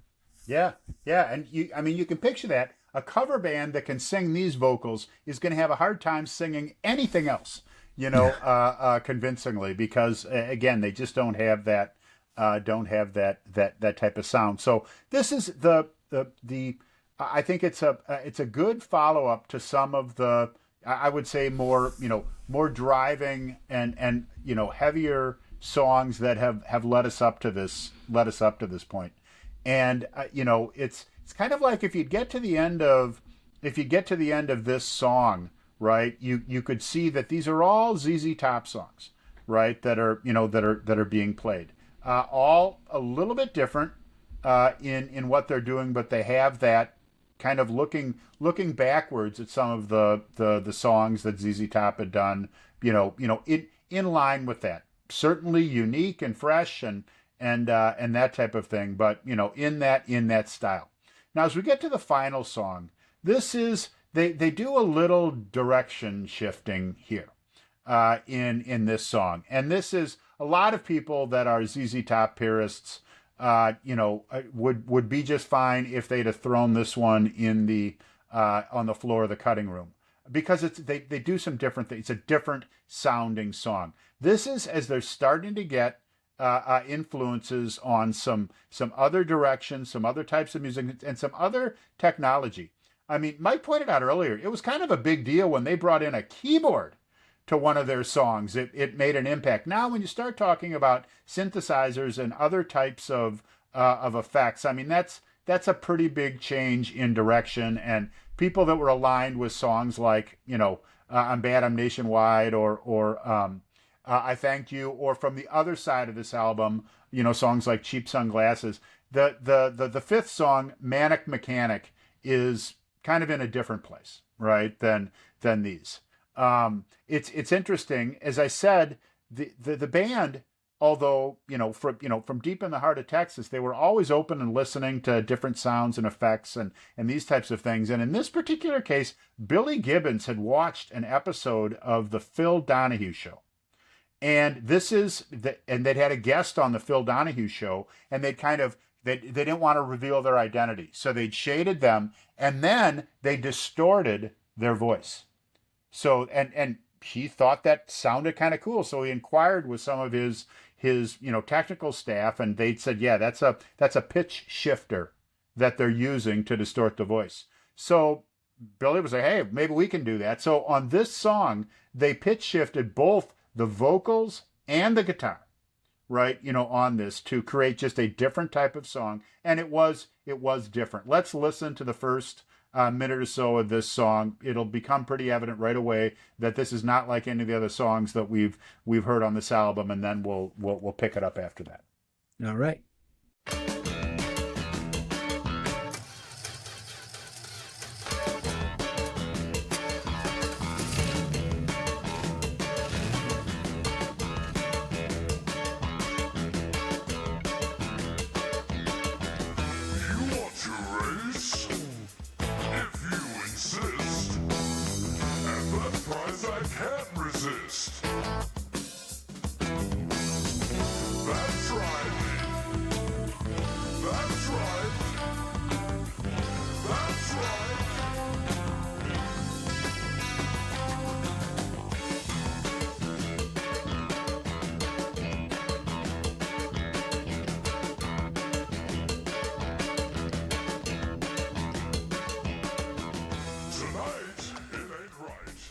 Yeah, and you can picture that. A cover band that can sing these vocals is going to have a hard time singing anything else, convincingly, because again, they just don't have that type of sound. So this is the I think it's a good follow up to some of the, I would say, more driving and heavier songs that have led us up to this point. And it's kind of like if you get to the end of this song, right, you could see that these are all ZZ Top songs, right, that are being played, all a little bit different, in what they're doing, but they have that kind of looking backwards at some of the songs that ZZ Top had done. In line with that, certainly unique and fresh and that type of thing. But in that style. Now, as we get to the final song, this is they do a little direction shifting here in this song, and this is a lot of people that are ZZ Top purists. Would be just fine if they'd have thrown this one in the on the floor of the cutting room, because they do some different things. It's a different sounding song. This is as they're starting to get influences on some other directions, some other types of music, and some other technology. I mean, Mike pointed out earlier, it was kind of a big deal when they brought in a keyboard to one of their songs. It made an impact. Now, when you start talking about synthesizers and other types of effects, I mean, that's a pretty big change in direction. And people that were aligned with songs like, I'm Bad, I'm Nationwide, or I Thank You, or from the other side of this album, songs like Cheap Sunglasses. The fifth song, Manic Mechanic, is kind of in a different place, right, than these. It's interesting. As I said, the band, although from deep in the heart of Texas, they were always open and listening to different sounds and effects and these types of things. And in this particular case, Billy Gibbons had watched an episode of the Phil Donahue Show, and and they'd had a guest on the Phil Donahue Show, and they didn't want to reveal their identity, so they'd shaded them, and then they distorted their voice. So and he thought that sounded kind of cool, so he inquired with some of his technical staff, and they said, yeah, that's a pitch shifter that they're using to distort the voice. So Billy was like, hey, maybe we can do that. So on this song, they pitch shifted both the vocals and the guitar, right? On this, to create just a different type of song, and it was different. Let's listen to the first minute or so of this song. It'll become pretty evident right away that this is not like any of the other songs that we've heard on this album, and then we'll pick it up after that. All right.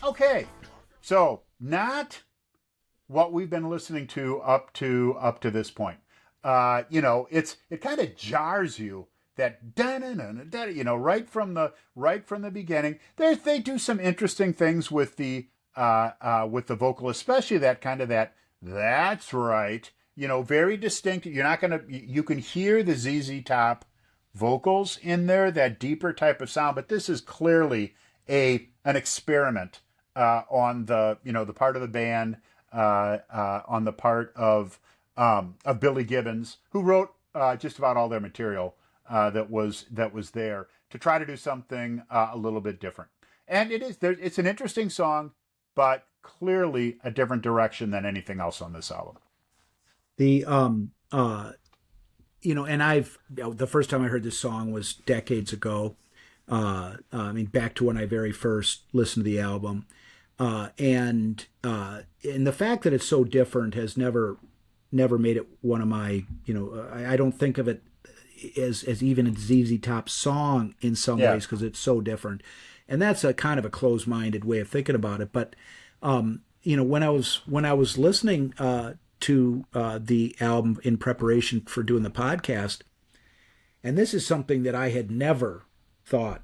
Okay, so not what we've been listening to up to this point. It kind of jars you, that da-na-na-na-da, right from the beginning. They do some interesting things with the vocal, especially that's right, very distinct. You can hear the ZZ Top vocals in there, that deeper type of sound, but this is clearly an experiment on the part of the band, on the part of Billy Gibbons, who wrote just about all their material that was there, to try to do something a little bit different. And it's an interesting song, but clearly a different direction than anything else on this album. And the first time I heard this song was decades ago. Back to when I very first listened to the album. And the fact that it's so different has never made it one of my, I don't think of it as even a ZZ Top song in some ways, because it's so different. And that's a kind of a closed-minded way of thinking about it. But, when I was listening to the album in preparation for doing the podcast, and this is something that I had never thought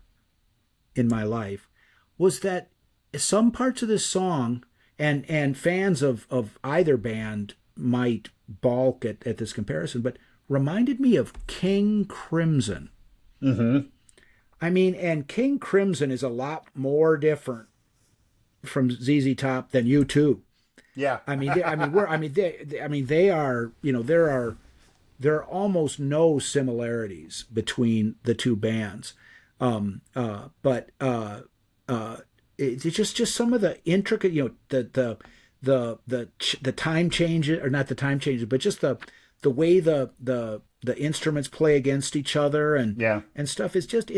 in my life, was that some parts of this song, and fans of either band might balk at this comparison, but reminded me of King Crimson. Mm-hmm. I mean, and King Crimson is a lot more different from ZZ Top than U2. Yeah. I mean, they are, there are almost no similarities between the two bands. But it's just some of the intricate, the time changes, or not the time changes, but just the way the instruments play against each other Yeah. and stuff is just,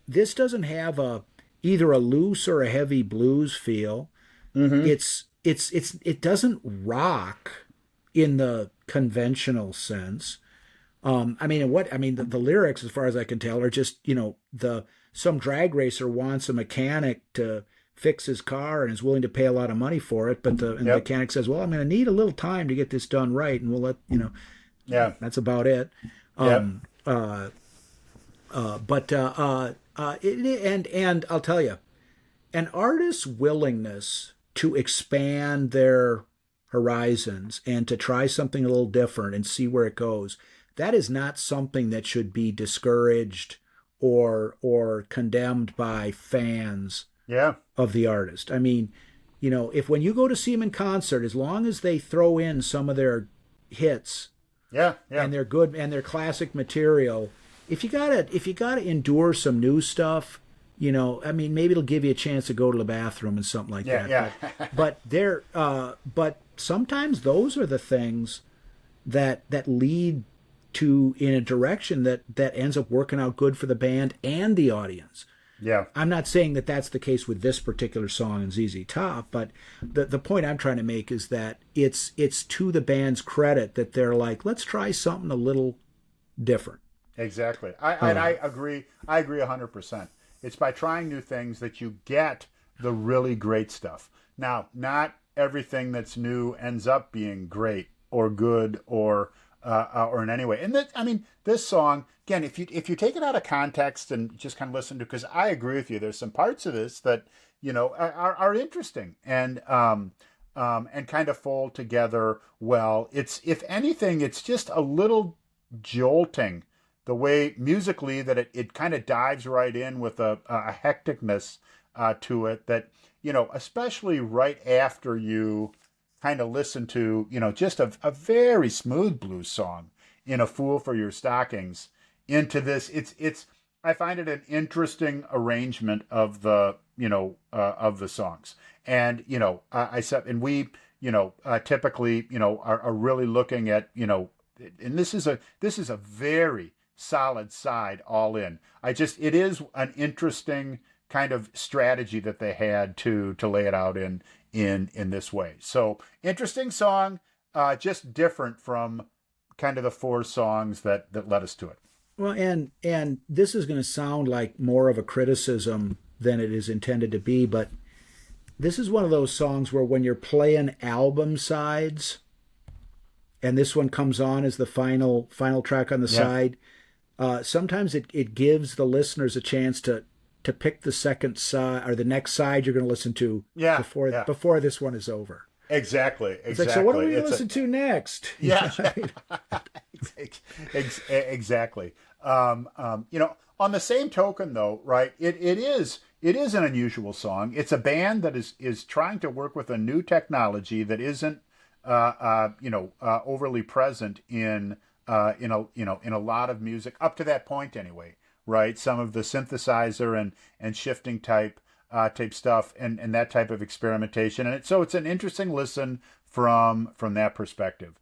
this doesn't have either a loose or a heavy blues feel. Mm-hmm. It doesn't rock in the conventional sense. The lyrics, as far as I can tell, are just, some drag racer wants a mechanic to fix his car and is willing to pay a lot of money for it, but the Yep. mechanic says, "Well, I'm going to need a little time to get this done right, and we'll let you know." Yeah. That's about it. Yep. And I'll tell you, an artist's willingness to expand their horizons and to try something a little different and see where it goes, that is not something that should be discouraged or condemned by fans Yeah. of the artist. I mean, if when you go to see them in concert, as long as they throw in some of their hits Yeah. Yeah. and they're good and they're classic material, if you gotta endure some new stuff, maybe it'll give you a chance to go to the bathroom and something like Yeah. that. Yeah. But sometimes those are the things that lead to in a direction that ends up working out good for the band and the audience. Yeah. I'm not saying that that's the case with this particular song in ZZ Top, but the point I'm trying to make is that it's to the band's credit that they're like, let's try something a little different. Exactly. I agree. I agree 100%. It's by trying new things that you get the really great stuff. Now, not everything that's new ends up being great or good or in any way. And this song, again, if you take it out of context and just kind of listen to, because I agree with you, there's some parts of this that are interesting and kind of fold together well. It's, if anything, it's just a little jolting the way musically that it kind of dives right in with a hecticness to it that, especially right after you kind of listen to, just a very smooth blues song in A Fool for Your Stockings into this. I find it an interesting arrangement of the songs. And, I said, and we, typically, are really looking at, and this is a very solid side all in. It is an interesting kind of strategy that they had to lay it out in this way. So interesting song, just different from kind of the four songs that led us to it. Well, and this is going to sound like more of a criticism than it is intended to be, but this is one of those songs where when you're playing album sides, and this one comes on as the final track on the side, sometimes it gives the listeners a chance to pick the second side or the next side you're going to listen to before this one is over. Exactly. It's like, so what are we going to listen to next? Yeah. Exactly. On the same token, though, right? It is an unusual song. It's a band that is trying to work with a new technology that isn't overly present in a lot of music up to that point anyway, right? Some of the synthesizer and shifting type stuff and that type of experimentation, and so it's an interesting listen from that perspective.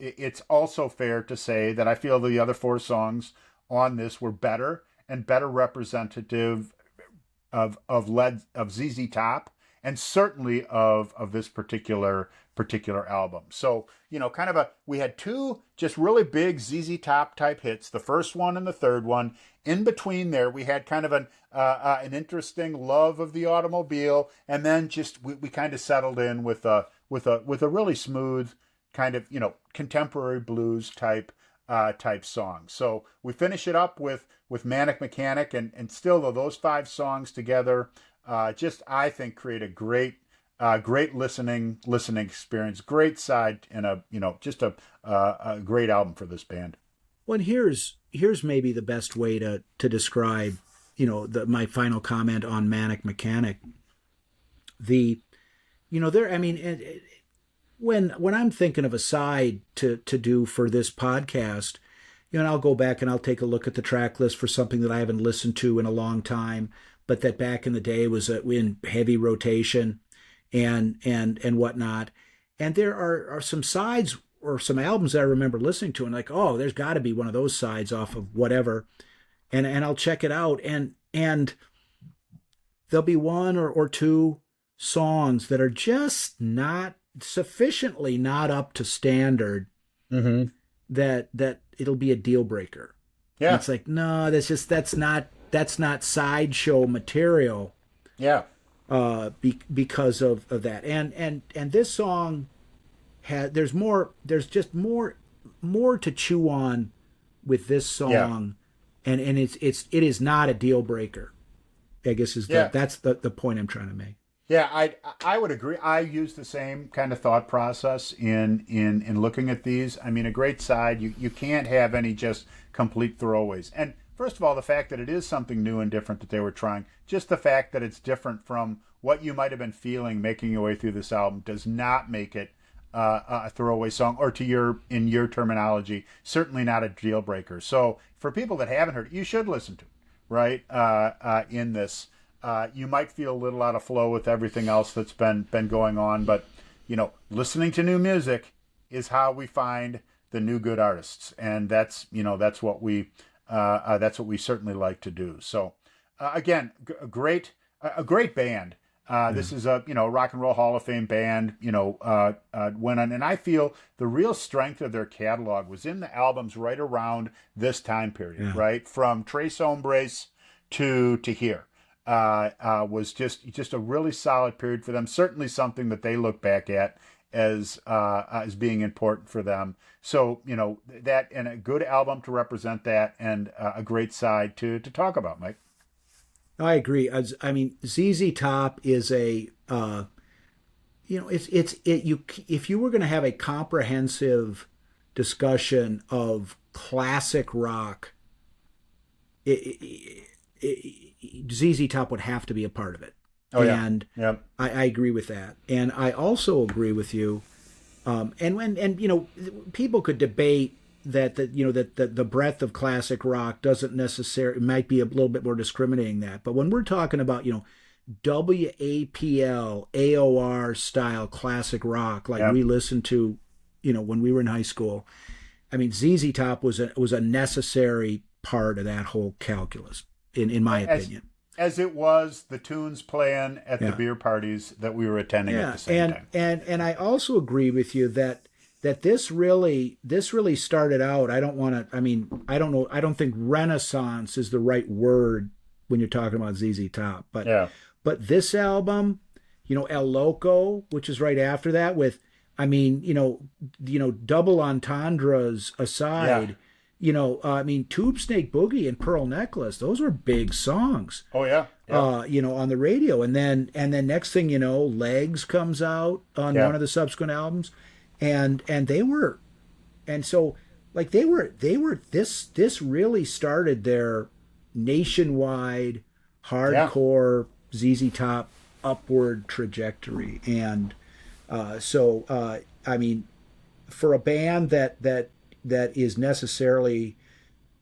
It's also fair to say that I feel the other four songs on this were better and better representative of ZZ Top and certainly of this particular album. So, we had two just really big ZZ Top type hits, the first one and the third one. In between there, we had kind of an interesting love of the automobile, and then just we kind of settled in with a really smooth kind of, contemporary blues type song. So we finish it up with Manic Mechanic, and still though those five songs together, just I think create a great great listening experience. Great side and just a great album for this band. Well, here's maybe the best way to describe, my final comment on Manic Mechanic. The, there. I mean, when I'm thinking of a side to do for this podcast, and I'll go back and I'll take a look at the track list for something that I haven't listened to in a long time, but that back in the day was in heavy rotation, and whatnot. And there are some sides or some albums that I remember listening to and like, oh, there's got to be one of those sides off of whatever, and I'll check it out, and there'll be one or two songs that are just not sufficiently not up to standard, that it'll be a deal breaker. Yeah, and it's like, no, that's not sideshow material. Yeah, because of that, and this song there's just more to chew on with this song, and it is not a deal breaker, I guess that's the point I'm trying to make. Yeah, I would agree. I use the same kind of thought process in looking at these. I mean, a great side, you can't have any just complete throwaways. And first of all, the fact that it is something new and different that they were trying, just the fact that it's different from what you might have been feeling making your way through this album does not make it a throwaway song, or in your terminology, certainly not a deal breaker. So for people that haven't heard it, you should listen to it, right? In this. You might feel a little out of flow with everything else that's been going on, but listening to new music is how we find the new good artists, and that's what we certainly like to do. So again, a great band. This is a Rock and Roll Hall of Fame band. Went on, and I feel the real strength of their catalog was in the albums right around this time period, right from Tres Hombres to here. Was just a really solid period for them. Certainly something that they look back at as being important for them. So that, and a good album to represent that, and a great side to talk about, Mike. I agree. I mean, ZZ Top is a if you were going to have a comprehensive discussion of classic rock, ZZ Top would have to be a part of it. Oh, yeah. And yeah. I agree with that. And I also agree with you. People could debate that the breadth of classic rock doesn't necessarily, might be a little bit more discriminating that. But when we're talking about, WAPL, AOR style classic rock, like we listened to, when we were in high school, I mean, ZZ Top was a necessary part of that whole calculus. In my opinion, as it was the tunes playing at the beer parties that we were attending at the same time. And I also agree with you that this really started out. I don't think Renaissance is the right word when you're talking about ZZ Top, but this album, El Loco, which is right after that, with double entendres aside. Tube Snake Boogie and Pearl Necklace, those were big songs. Oh yeah. On the radio, and then next thing you know, Legs comes out on one of the subsequent albums, and they were this really started their nationwide hardcore ZZ Top upward trajectory, and for a band that is necessarily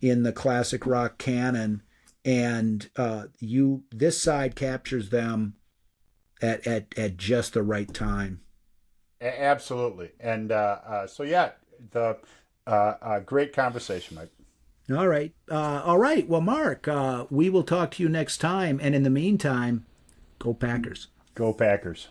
in the classic rock canon, and this side captures them at just the right time. Absolutely. And the great conversation, Mike. All right. Well, Mark, we will talk to you next time, and in the meantime, go Packers. Go Packers.